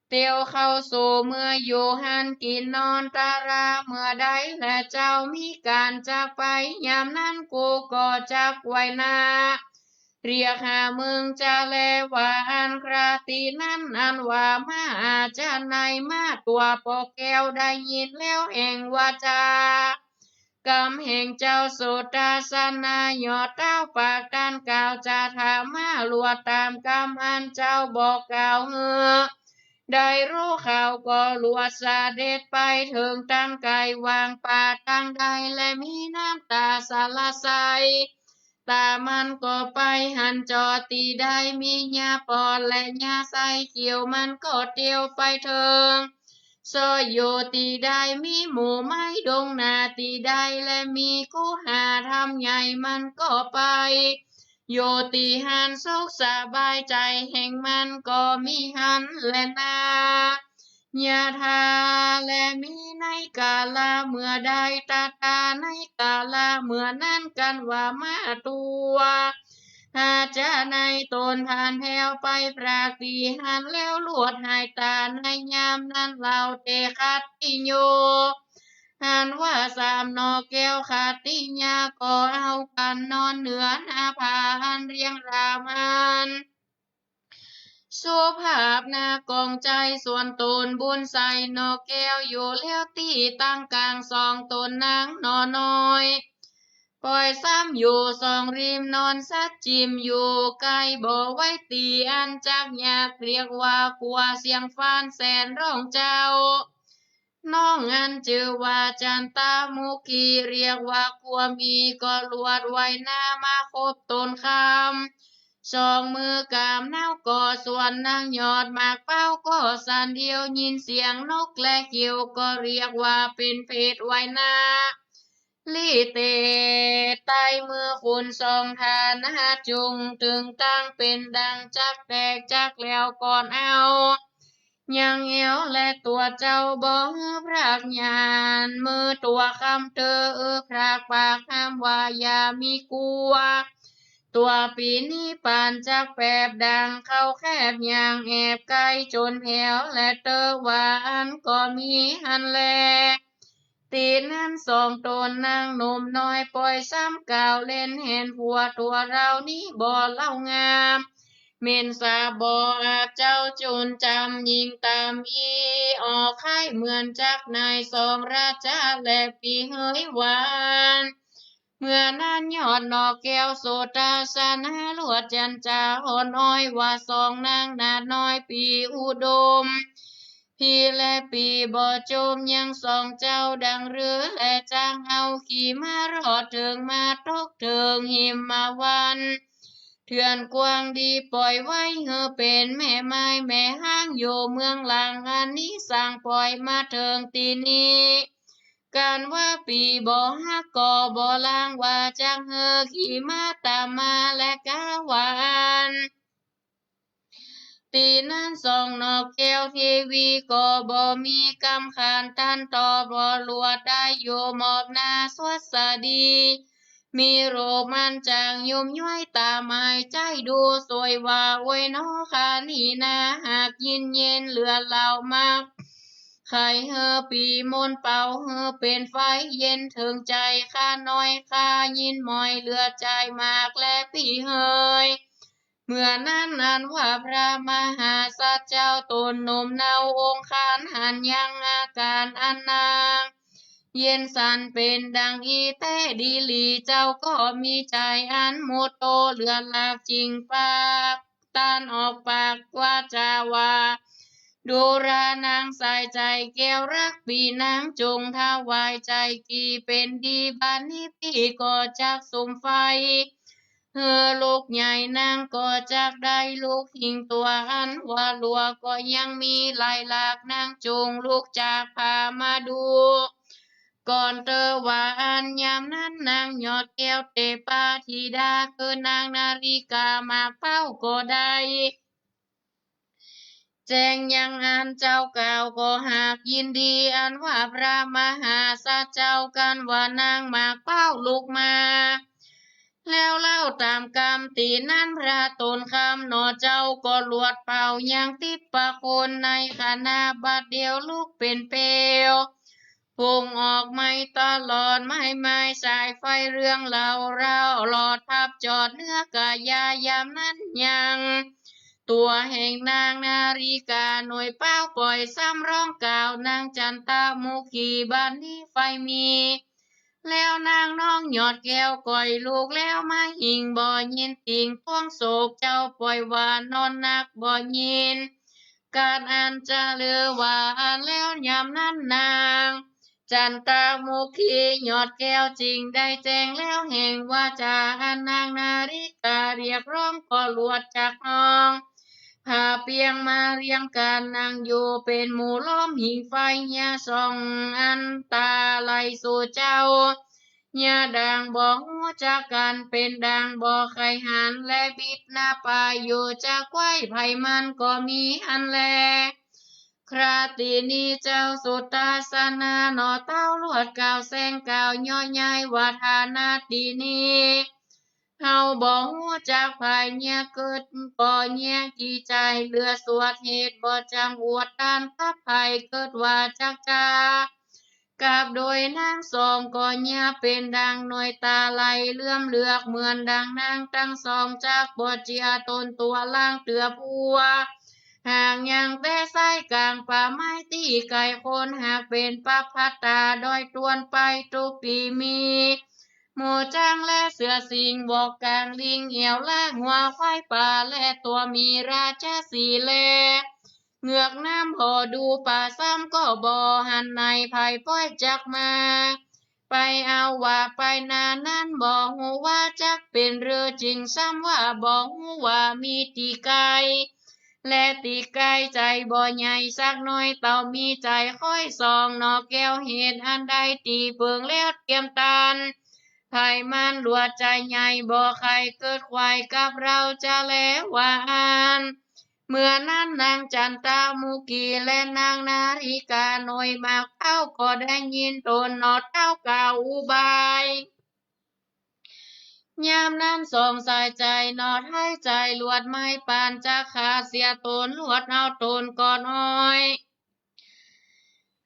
เตียวเข้าสู่เมื่ออยู่หันกินนอนตาราเมื่อใดและเจ้ามีการจากไปยามนั้นกูก็จักไว้นาเรียกหามึงจะแลว่าอันคราตีนั้นอันว่ามาอาจารย์ในมาตัวปอกแก้วได้ยินแล้วแห่งว่าจากำแห่งเจ้าสุตาสนายอดเต้าปากด้านกล่าวจะถามมาลวดตามกำอันเจ้าบอกกล่าวเฮือได้รู้ข่าวก็ลวดสาเด็จไปถึงตั้งไกลวางป่าตั้งใดและมีน้ำตาสาลใสตามันก็ไปหันจอตีได้มีหญ้าปอนและหญ้าใสเขียวมันก็เตียวไปเถิงซอยโยตีได้มีหมู่ไม้ดงนาตีได้และมีกูหาทำใหญ่มันก็ไปโยตีหันสุขสบายใจแห่งมันก็มีหันและนาญาทาและมีในกาลาเมื่อใดตาในกาลาเมื่อนั้นกันว่ามาตัวหาจะในตนผ่านแผ่วไปปรากตีหันแล้วลวดหายตาในยามนั้นเราเตคัดติโยหันว่าสามนอแก้วขาดติญาก็เอากันนอนเหนือหน้าผาอันเรียงรามอันสุภาพนากองใจส่วนตนบุญใส่นอแก้วอยู่แล้วตีตั้งกลางสองตนนางนอน้อยปล่อยซ้ำอยู่สองริมนอนซัดจิมอยู่ไกลบ่ไว้ตีอันจักอยากเรียกว่ากลัวเสียงฟ้านแสนร้องเจ้าน้องอันจือว่าจันตามุกีเรียกว่ากลัวมีก็ลวดไว้หน้ามาคบตนคำ สองมือกามเน่าก่อส่วนนางยอดหมากเป้าก็สันเดียวยินเสียงนกและเกี่ยวก็เรียกว่าเป็นเพศไวนาลีเตไตมือคุณทรงทานนาจุงถึงตั้งเป็นดังจักแตกจักแล้วก่อนเอายังเอวและตัวเจ้าบ่พรากยานมือตัวคำเธอพรากปากห้ามว่าอย่ามีกลัวตัวปีนี้ปานจากแปบดังเข้าแคบอย่างแอบไกลจนแถวและเตอหวานก็มีหันแลตีนั้นสองตนนางหนุ่มน้อยปล่อยซ้ำก่าวเล่นเห็นผัวตัวเรานี้บ่เล่างามเมนสาบ่อาจเจ้าจุนจำยิงตามอีออกค่ายเหมือนจักนายสองราชาและปีเฮยหวานเมื่อนั้นยอดนอกแก้วโสตาสนาลวดจันจาอ่อนอ้อยว่าสองนางนาดน้อยปีอุดมพี่และปีบ่จมยังสองเจ้าดังเรือและจางเอาขี่มารอดถึงมาตกถึงหิมมาวันเถื่อนกวางดีปล่อยไว้เฮอเป็นแม่ไม้แม่ห้างอยู่เมืองหลังอันนี้สั่งปล่อยมาเถิงตีนี้การว่าปีบ่ฮักก็บ่ล้างว่าจังเฮอขี่มาตามมาและกาหวานตีนั้นสองนอกแก้วทีวีก็บ่มีกำขานตันต่อบ่ลวดได้อยู่มอบหน้าสวัสดีมีโรมันจางยุ่มย้อยตาหมายใจดูสวยว่าโวยน้อคานี่นาหากยินเย็นเหลือเหล่ามากไข่เฮอปีมนเป่าเฮอเป็นไฟเย็นถึงใจข้าน้อยข้ายินมอยเหลือใจมากและพี่เฮยเมื่อนั้นนันว่าพระมหาสัจเจ้าตนหนุ่มเนาองค์คานหันยังอาการอันนางเย็นสันเป็นดังอีเต้ดีหลีเจ้าก็มีใจอันมุดโตเลือนหลากจริงปากตานออกปากว่าจาว่าดูรานางใส่ใจแก้วรักปีนางจงท้าวายใจกี่เป็นดีบ้านนี้พี่ก็จากสมไฟเฮอลูกใหญ่นางก็จากได้ลูกหิงตัวอันว่าลัวก็ยังมีลายหลากนางจงลูกจากพามาดูก่อนเตอว่าอันยามนั้นนางยอดแก้วเตปาธิดาคือนางนาฬิกามาเป้าก็ได้แจ้งยังอันเจ้าเก่าก็หากยินดีอันว่าพระมหาสัจเจ้ากันว่านางมากเป้าลูกมาแล้วเล่าตามกรรมตีนั้นพระตนคำหนอเจ้าก็ลวดเป่ายังติดปะคนในขณะบัดเดียวลูกเป็นเปลวพุ่งออกไม่ตลอดไม่สายไฟเรื่องเราหลอดพับจอดเนื้อกายายามนั้นยังตัวแห่งนางนาฬิกาหน่วยเป้าปล่อยซ้ำร้องกล่าวนางจันตามุขีบ้านนี้ไฟมีแล้วนางน้องหยอดแก้วก่อยลูกแล้วมาหิงบ่ยินติงพ่วงโศกเจ้าปล่อยวานอนนักบ่ยินการอ่านจะเลือว่าอ่านแล้วยามนั้นนางจันตามุขีหยอดแก้วจริงได้แจ้งแล้วแห่งว่าจาอันนางนาฬิกาเรียกร้องก็ลวดจากน้องพาเปียงมาเรียงกันนางอยู่เป็นหมู่ล้อมหิงไฟยาส่องอันตาไหลสู่เจ้ายาด่างบอกหัวจากกันเป็นด่างบอกไข่หันและบิดหน้าปลายอยู่จากไว้ไผ่มันก็มีอันแลคราตีนี้เจ้าสุตตาสนาหนอเต้าลวดกาวแสงกาวย่อยใหญ่ว่าทานาตีนี้เฮาบ่ฮู้จักภายเนี่ยเกิดบ่เนี่ยกี่ใจเหลือสวดเหตุบ่จังอวดด้านกับไผเกิดว่าจักจากาบโดยนางสองก็เนี่ยเป็นดังหน่วยตาไหลเลื่อมเลือกเหมือนดังนางตั้งสองจากบ่เจียตนตัวล่างเตือผัวห่างยังแต่ไส้กลางป่าไม้ตีไก่คนหากเป็นปักพัตตาดอยตวนไปทุกปีมีหมูจ้างและเสือสิงบอกกลางลิงเหี่ยวล่างหัวควายป่าและตัวมีราชสีแลเหงือกน้ำพอดูป่าซ้ำก็บ่หันในภายป้อยจักมา ไปเอาว่าไปนานั้นบ่ฮู้ว่าจักเป็นเรือจริงซ้ำว่าบ่ฮู้ว่ามีตีไกลและตีไกลใจบ่ใหญ่สักหน่อยเต่ามีใจค่อยส่องนอกแก้วเหตุอันใดตีเปิงแล้วเตรียมตันไผมันลวดใจใหญ่บ่ใครเกิดควายกับเราจะแล้วว่าอ่านเมื่อนั้นนางจันตามุกีและนางนาริกาหน่อยมากเอ้าก็ได้ยินตนนอดเอ้ากล่าวอุบายยามนั้นสองสายใจนอดให้ใจลวดไม้ปานจะขาดเสียตนลวดเอาตนก่อนอ้อย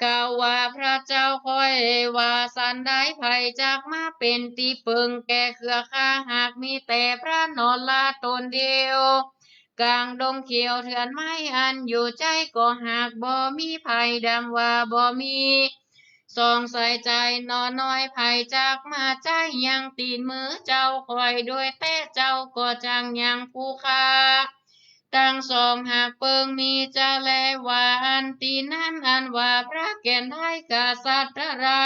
กล่าวว่าพระเจ้าคอยว่าสันได้ไผจากมาเป็นตีเปิงแก่เครือข้าหากมีแต่พระนอนลาตนเดียวกลางดงเขียวเถื่อนไม้อันอยู่ใจก็หากบ่มีไผดังว่าบ่มีสองใส่ใจนอนน้อยไผจากมาใจยังตีนมือเจ้าคอยด้วยแต่เจ้าก็จังยังผู้ค้าตั้งสองหากเปิงมีจะแลว่าอันตีนั้นอันว่าพระแก่นไทยกษัตรา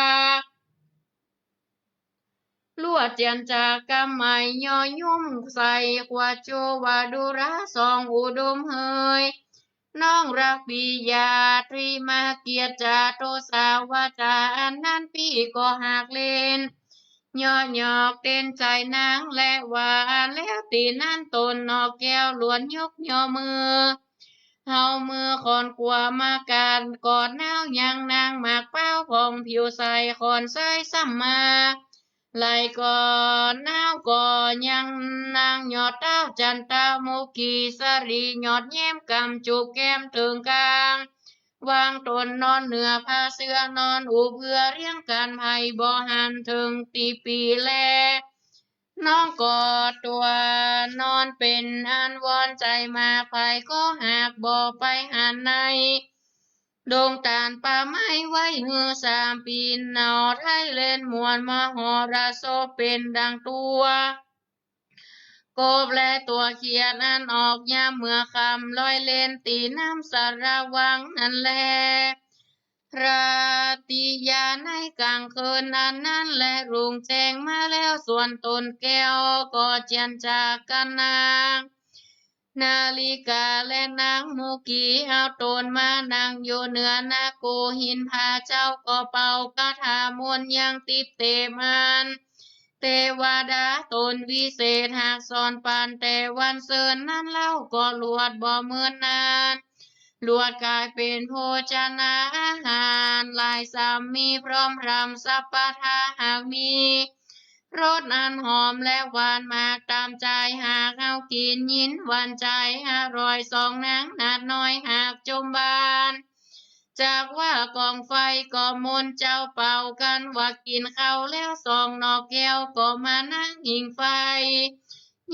ลวดเจียนจากกำไมย่อยุ่มใส่ขวดโจวาดุระสองอุดมเฮยน้องรักปิยาตรีมาเกียรติจาโตสาวาจาอันนั้นพี่ก็หากเล่นย่อหยอกเต้นใจนางและว่าแล้วตีนั้นตนนอกแก้วล้วนยกย่อมือเฮามือคอนขวามาการกอดนาวยังนางหมากเป้าพองผิวใสคอนใสซ้ำมาไหลก่อนนาวก่อนยังนางหยอดเต้าจันตามุกีสรีหยอดแย้มกำจูบแก้มถึงกลางวางตนนอนเหนือผ้าเสื้อนอนอูเพื่อเรียงกันไผ่บ่หันถึงตีปีแลน้องกอดตัวนอนเป็นอันวอนใจมาไผก็หากบ่ไปหันในดงตาลป่าไม้ไว้เหือสามปีนนอไทยเล่นมวนมหรสพเป็นดังตัวกบและตัวเขียดอันออกยามเมื่อคำลอยเล่นตีน้ำสารวังนั่นแลราติยาในกลางคืนนั้นและรุงแจ้งมาแล้วส่วนตนแก้วก็เจียนจากกันนางนาฬิกาและนางมุกีเอาตนมานั่งอยู่เหนือนาโกหินพาเจ้าก็เป่ากระถามวนยังติบเตมันเทวดาตนวิเศษหากสอนปานแต่วันเสินนั้นเล่าก็ลวดบ่เหมือนนานลวดกลายเป็นโภชนาอาหารหลายสามมีพร้อมรำสัพพทาหากมีรสอันหอมและหวานมากตามใจหากเอากินยินหวานใจอร่อยสองนางนาดน้อยหากจมบานจากว่ากองไฟก็มนเจ้าเป่ากันว่ากินข้าวแล้วสองนอกแก้วก็มานั่งหิงไฟ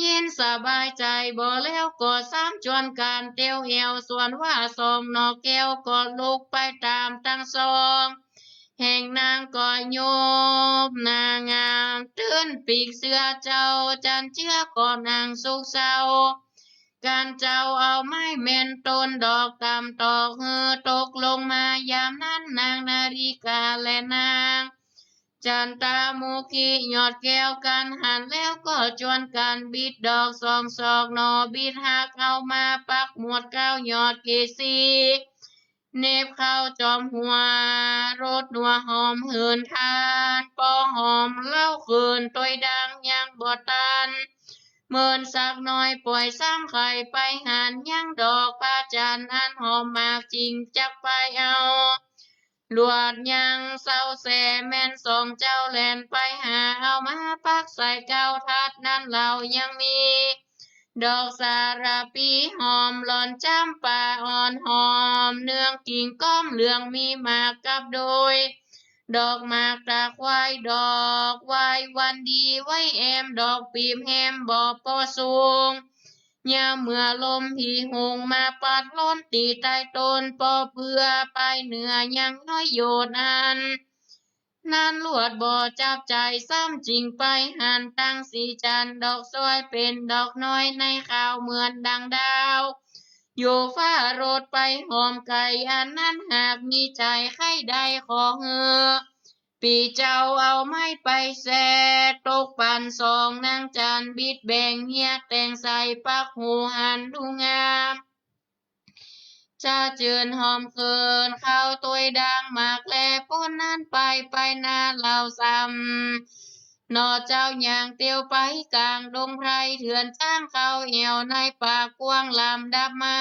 ยินสบายใจบ่แล้วก็ซ้ำจวนการเตียวเอวส่วนว่าสองนอกแก้วก็ลุกไปตามตั้งสองแห่งนางก็โยบนางงามตื้นปีกเสื้อเจ้าจันเชื่อก็นางสุกเศร้าการเจ้าเอาไม้เม่นต้นดอกตำตอกเฮือตกลงมายามนั้นนางนาฬิกาและนางจันตามุกีหยอดแก้วกันหันแล้วก็จวนกันบิดดอกสองศอกหนอบิดหักเอามาปักหมวดเก้าหยอดเกสีเนบเข้าจอมหัวรสนัวหอมเหินทานปอหอมเล่าคืนตัวดังยังบ่ตันเมินสักหน่อยปล่อยซ้ำไข่ไปหันยังดอกผ้าจันอันหอมมากจริงจักไปเอาลวดยังเศร้าแสแม่นสองเจ้าแล่นไปหาเอามาปักใส่เก้าทัดนั้นเรายังมีดอกสาราปีหอมหล่อนจ้ำป่าอ่อนหอมเนืองกิ่งก้อมเหลืองมีหมากกับโดยดอกหมากตาควายดอกไว้วันดีไว้แอมดอกปีมแฮมบ่อปอสูงยามเมื่อลมพีหงมาปัดล้นตีใต้ต้นปอเพื่อไปเหนือยังน้อยโยดอันนั่นลวดบ่จับใจซ้ำจริงไปหันตั้งสีจันดอกสวยเป็นดอกน้อยในข่าวเหมือนดังดาวอยู่ฟ้ารถไปหอมไก่อันนั้นหากมีใจใครใดขอเฮอปี ปีเจ้าเอาไม้ไปแส่ตกปันสองนางจันบิดแบ่งเฮียแต่งใส่ปักหูหันดูงามจะเจือนหอมเคินข้าวตัวดังมากแลป้นนั้นไปนาเหล่าซ้ำนอเจ้าอย่างเตียวไปกลางดงไพรเถื่อนจ้างเขาเหี่ยวในป่ากว้างลำดับมา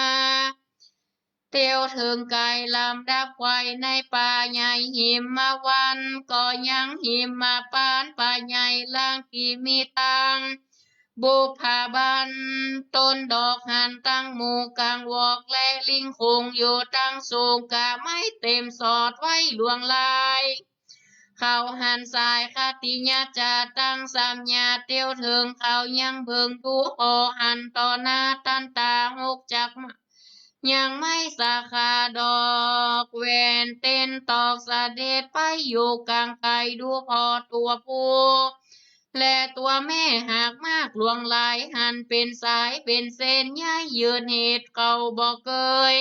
เตียวถึงไก่ลำดับไว้ในป่าใหญ่หิมมาวันก็ยังหิมมาปานป่าใหญ่ล่างที่มีตังบุพาบันต้นดอกหันตั้งหมู่กลางวอกและลิงคงอยู่ตั้งสูงกะไม่เต็มสอดไว้ลวงลายเขาหันสายคติญาจะตั้งสามญาเตียวถึงเขายังเบิ่งดูโอหันต่อหน้าตันตาหกจักยังไม่สาขาดอกเวนเต้นตอกเสด็จไปอยู่กลางไกดูพอตัวผู้และตัวแม่หากมากลวงลายหันเป็นสายเป็นเส้นย้ายยืนเหตุเขาบอกเคย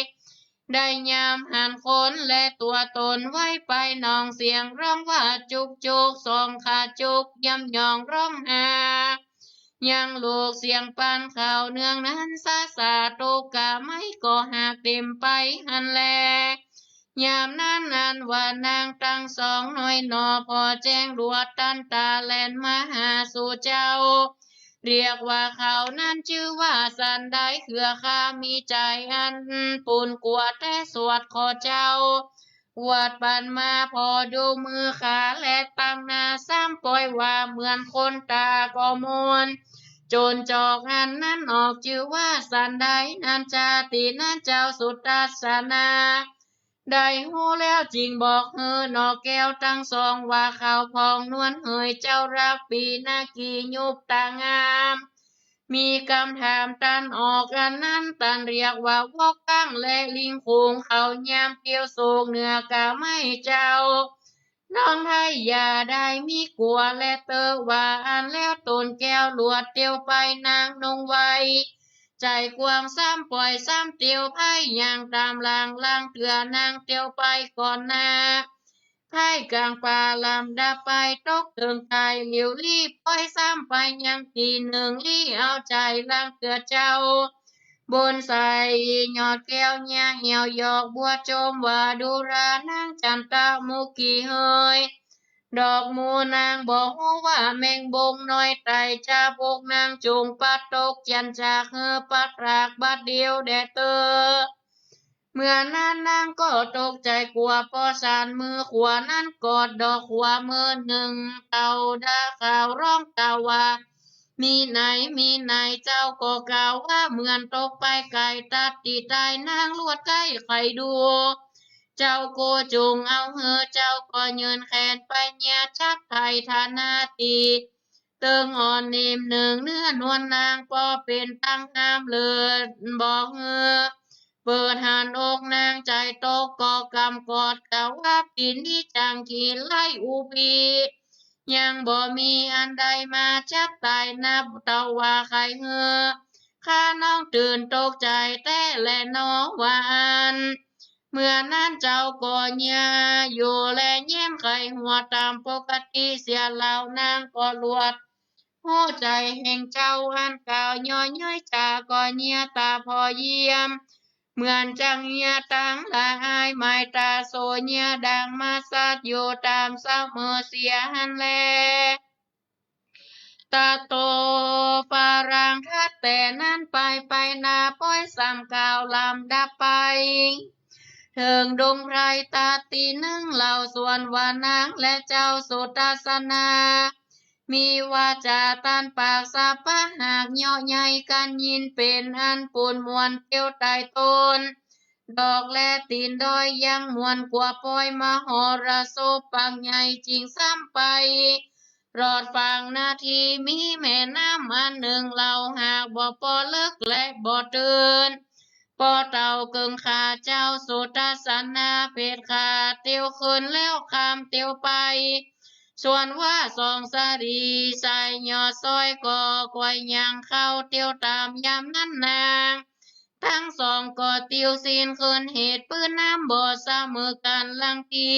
ได้ยามหันคนและตัวตนไว้ไปนองเสียงร้องว่าจุกจุกสองขาจุกยำยองร้องหายังลูกเสียงปันข่าวเนืองนั้นซาโตกะไม่ก็หากเต็มไปหันแลยามนั้นว่านางตั้งสองหน่อยหนอพอแจ้งรวดตันตาแลนมาหาสู่เจ้าเรียกว่าเขานั้นชื่อว่าสันได้เครือข้ามีใจอันปูนกวดแต่สวดขอเจ้าวัดปันมาพอดูมือขาและตั้งหน้าซ้ำปล่อยว่าเหมือนคนตาก็มวนจนจอกอันนั้นออกชื่อว่าสันได้นันจาตินันเจ้าสุตตาสนาได้หูแล้วจริงบอกเฮอนอกแก้วตั้งสองว่าเขาพองนวลเฮยเจ้ารักปีนากียุบตางามมีคำถามตันออกอันนั้นตันเรียกว่าวอกตั้งและลิงคุงเขายามเกี่ยวโศกเหนือกะไม่เจ้าน้องไทยอย่าได้มีกลัวและเตอว่าอันแล้วตนแก้วลวดเตียวไปนางนงไวใจกวางซ้ำปล่อยซ้ำเตียวไพ่อย่างตามลางเตือนางเตียวไปก่อนหน้าไพ่กลางป่าลำดับไปตกเติงไทยเหลียวรีบปล่อยซ้ำไปยังทีหนึ่งลี่เอาใจเตือเจ้าบนใส่ยอดแก้วเนี่ยเหี่ยวหยอกบัวจมว่าดูรานางจันตามุกีเฮยดอกมูนางบอกว่าแมงบงน้อยไตจะพกนางจุงปัดตกยันจากเฮอปัดรากบัดเดียวแดดเตอเมื่อนั้นนางก็ตกใจกลัวพอสานมือขวานั้นกอดดอกหัวมือหนึ่งเต่าดาข่าวร้องตาว่ามีไหนเจ้าก็กล่าวว่าเหมือนตกไปไกลตัดตีตายนางลวดใกล้ไขดูเจ้าโกจงเอาเฮอเจ้าก็เยินแขนไปเนี่ยชักไทยธานาตีเติงอ่อนนิ่มหนึ่งเนื้อนวลนางปอเป็นตั้งห้ามเลิศบอกเฮอเปิดหันอกนางใจตกก็กำกอดกะว่าปินที่จังขีไล่อุปียังบ่มีอันใดมาชักตายนับเตาว่าใครเฮอข้าน้องตื่นตกใจแต่และน้องว่าอันเมื่อนั้นเจ้าก็เนียอยู่และเยี่ยมไข่หัวตามปกติเสียเหล่านางก็ลวดหัวใจแห่งเจ้าอันเก่าย่อยย้อยจาก็เนียตาพอเยี่ยมเหมือนจังเนียตั้งละอายหมายตาโซเนียดังมาสัดอยู่ตามเสมอเสียหันแลตาโตฝรั่งทัดแต่นั้นไปนาป้อยสามกาวลำดับไปเถิงดงไพรตาตีนึ่งเหล่าส่วนวานางและเจ้าสุตาสนามีวาจาตันปากสาปะหากย่อใหญ่กันยินเป็นอันปูนมวนเที่ยวใต้ต้นดอกและตีนดอยยังมวนกว่าปอยมหรสพปังใหญ่จริงซ้ำไปรอดฟังนาทีมีแม่น้ำอันหนึ่งเราหากบ่ปอเลิกและบ่เตือนปอเต่าเกิงขาเจ้าสุตาสนาเพชรขาเตียวคืนแล้วคำเตียวไปส่วนว่าสองสารีใส่ยอดซอยก่อกวยยังเข้าเตียวตามยามนั้นนางทั้งสองก็เตียวซีนคืนเหตุปืนน้ำบ่อเสมอกันลังกี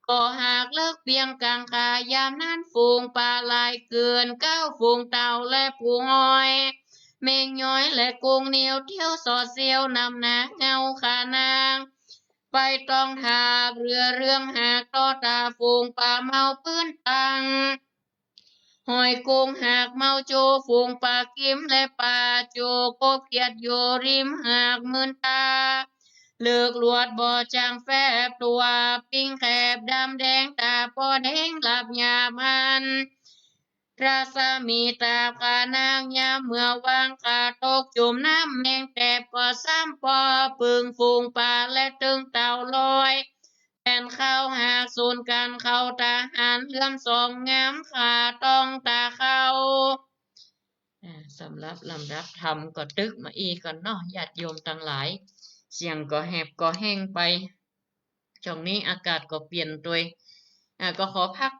ก็หากเลิกเพียงกลางกายามนั้นฝูงปลาลายเกิน9 ฝูงเต่าและปูหอยเมงย้อยและกุ้งเหนียวเที่ยวสอดเสียวนำหนาเงาขานางไปต้องทาเรือเรื่องหากต่อตาฝูงปลาเมาพื้นตังหอยกุ้งหากเมาโจฝูงปลากิมและปลาโจกบเขียดโยริมหากมืนตาเลือกลวดบ่อจางแฟบตัวปิ้งแคบดำแดงตาปอแดงหลับยามันราสามีตาพานางยามเมื่อวางกาตกจุ่มน้ำแมงแต่ก็ซ้ำปอปึงฟูงปลาและตึงเต่าลอยแผ่นเข้าหากสูนกันเข้าทหารเลื่อมสองงามขาต้องตาเข้าสำหรับลำดับธรรมก็ตึกมาอีกก่อนเนาะญาติโยมทั้งหลายเสียงก็แหบก็แห้งไปช่วงนี้อากาศก็เปลี่ยนตัวก็ขอพัก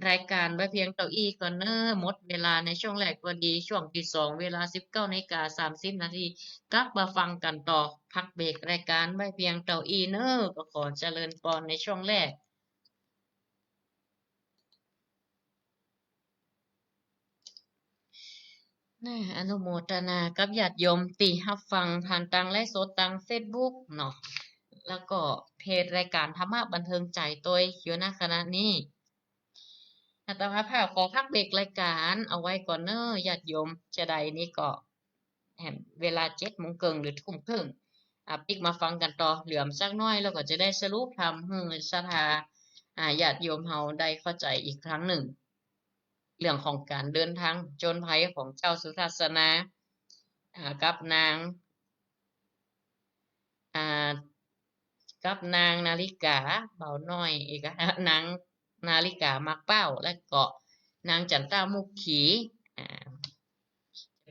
รายการไว้เพียงเท่าอี้ก่อนเนอะหมดเวลาในช่วงแรกพอดีช่วงที่2เวลา 19:30 นาทีกลับมาฟังกันต่อพักเบรกรายการไว้เพียงเท่าอี้เนอะก็ขอเจริญพรในช่วงแรกอนุโมทนากับญาติโยมติรับฟังผ่านทางไลฟ์สดทาง Facebook เนาะแล้วก็เพจรายการธรรมะบันเทิงใจตัวอยู่ณขณะนี้อาตมาภาพขอพักเบรกรายการเอาไว้ก่อนเนอะญาติโยมจะได้นี่ก็เวลา7 โมงครึ่งหรือทุ่มครึ่งปิกมาฟังกันต่อเหลือมสักน้อยแล้วก็จะได้สรุปทำให้ศรัทธาญาติโยมเฮาได้เข้าใจอีกครั้งหนึ่งเรื่องของการเดินทางโจรภัยของเจ้าสุทัศนากับนางอ่ากับนางนาฬิกาเบาน้อยอีกนางนาฬิกามักเป้าและก็นางจันต้ามุกขี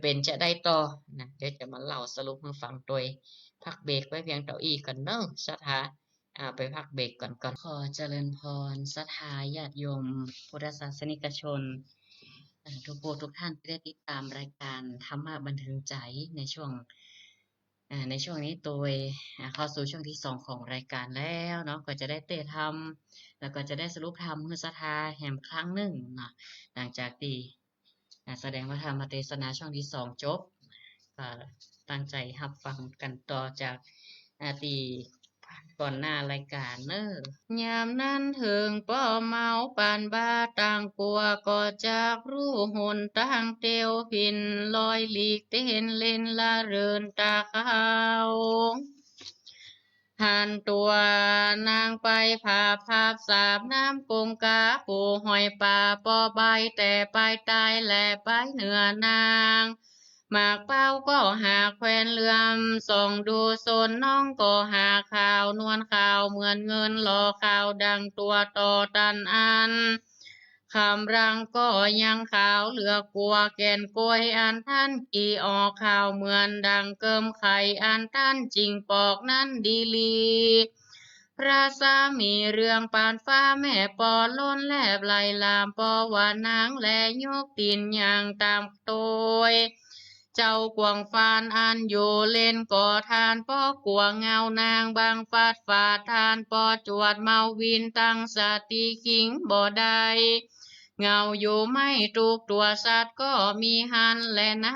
เป็นจะได้ต่อนะเดี๋ยวจะมาเล่าสรุปให้ฟังโดยพักเบรกไว้เพียงเท่าอีกก่อนเนอะศรัทธาไปพักเบรกก่อนขอเจริญพรศรัทธาญาติโยมพุทธศาสนิกชนทุกผู้ทุกท่านที่ได้ติดตามรายการธรรมะบันเทิงใจในช่วงนี้โดยเข้าสู่ช่วงที่2ของรายการแล้วเนาะก็จะได้เตะธรรมแล้วก็จะได้สรุปธรรมให้ศรัทธาแห่งครั้งหนึ่งเนาะหลังจากที่แสดงพระธรรมเทศนาช่วงที่2จบก็ตั้งใจรับฟังกันต่อจากที่ก่อนหน้ารายการเนอะยามนั้นถึงป้อเมาปานบาต่างปัวก็จากรู้หนต่างเตียวหินลอยหลีกเต้นเล่นละเรินตาขาวหันตัวนางไปผ่าภาพสาบน้ำกงกาปูหอยป่าปอใบแต่ไปตายแหล่ไปเหนือนางหมากเป้าก็หาแควนเหลื่อมส่องดูโซนน้องก็หาข่าวนวลข่าวเหมือนเงินหล่อข่าวดังตัวต่อตันอันคำรังก็ยังขาวเหลือกลัวแก่นกล้วยอันท่านกี่ออกข่าวเหมือนดังเกิมไข่อันท่านจริงปอกนั้นดีลีพระสามีเรื่องปานฟ้าแม่ปอล้นแลบไหลลามปอว่านางแลยกตีนอย่างตามโตยเจ้ากวางฟานอันอยู่เล่นก่อทานปอกวงเงานางบางฟาดฟาดทานปอจวดเมาวินตั้งสติคิงบ่ได้เงาอยู่ไม่ทุกตัวสัตว์ก็มีหันและนา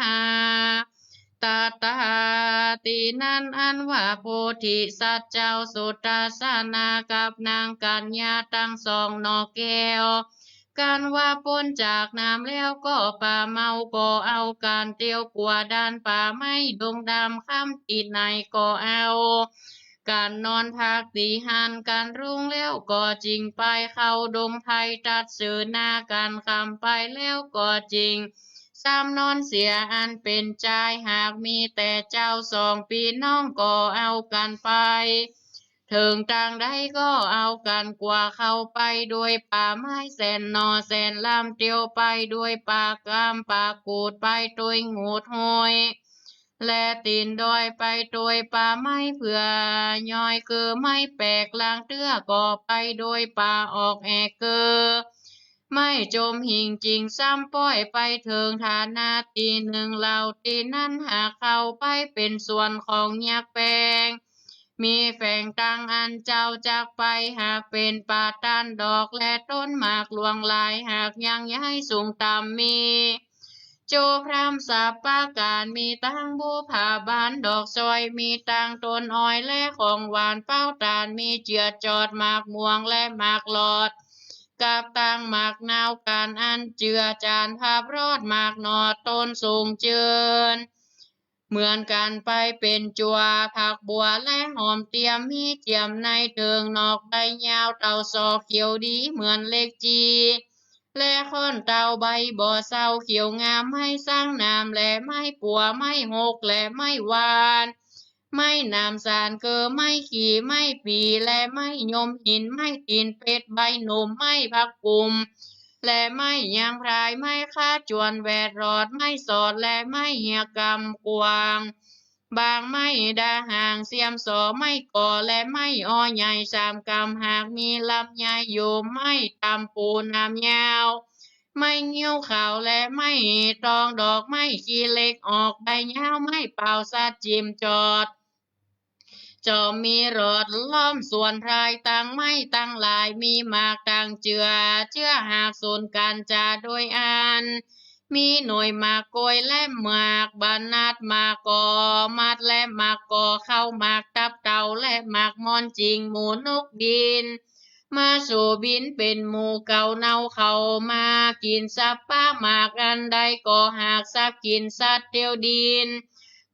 ตาตาตีนั้นอันว่าโพธิสัตว์เจ้าสุตตาสนากับนางกัญญาตั้งสองนอกแก้วการว่าพ้นจากน้ำแล้วก็ป่าเมาก็เอาการเตียวกว่าด้านป่าไม่ดงดำข้ามติดในก็เอาการนอนพักตีหันการรุ่งแล้วก็จริงไปเข้าดงไทยตัดสื่อหน้าการคำไปแล้วก็จริงซ้ำนอนเสียอันเป็นใจหากมีแต่เจ้าสองพี่น้องก็เอากันไปถึงต่างใดก็เอากันกว่าเข้าไปด้วยป่าไม้แสนนอแสนลำเตียวไปด้วยป่ากามป่ากูดไปด้วยงูดหอยและตีนดอยไปด้วยป่าไม้เผื่อย่อยคือไม่แปลกลางเตื้อก็ไปด้วยป่าออกแอกเกอไม่จมหิ่งจริงซ้ำป้อยไปถึงฐานาตีหนึ่งเหล่าตีนั้นหากเข้าไปเป็นส่วนของยักษ์แปง มีแฝงตังอันเจ้าจากไปหากเป็นป่าต้านดอกและต้นหมากลวงลายหากยังย้ายสูงต่ำมีโจพรามสาปาการมีตังบูผาบานดอกซอยมีตังต้นอ้อยและของหวานเป้าตาลมีเจือจอดหมากม่วงและหมากหลอดกับตังหมากนาวการอันเจือจานภาพรอดหมากหนอดต้นสูงเจิน เหมือนกันไปเป็นจัวผักบัวและหอมเตียมมีเจียมในเถิงนอกใบยาวเต่าซอเขียวดีเหมือนเล็กจีและค้อนเต่าใบบ่อเศร้าเขียวงามไม่สร้างน้ำและไม่ปัวไม่หกและไม่หวานไม่น้ำสารเกอไม่ขี่ไม่ปีและไม่ยมหินไม่ตีนเป็ดใบหนุ่มไม่พักกุม และไม่ยางพรายไม่คาดจวนแวดรอดไม่สอดและไม่เหี่ยกำกวางบางไม่ดาห่างเสียมสอไม่ก่อและไม่อ้อใหญ่สามกำหากมีลำใหญ่อยู่ไม่ตำปูน้ำยาวไม่เงี้ยวขาวและไม่ตองดอกไม่ขี้เล็กออกใบยาวไม่เป่าสัดจิมจอด จอมมีรอดล้อมส่วนพรายตั้งไม่ตั้งหลายมีหมากต่างเจือหากส่วนการจาโดยอันมีหน่วยหมากโกยและหมากบรรนัดหมากกอมัดและหมากกอเข้าหมากตับเต่าและหมากมอนจริงหมูนกดินมาสู่บินเป็นหมูเก่าเน่าเข้ามากินสับป้าหมากอันใดก็หากสับกินสัตว์เดียวดิน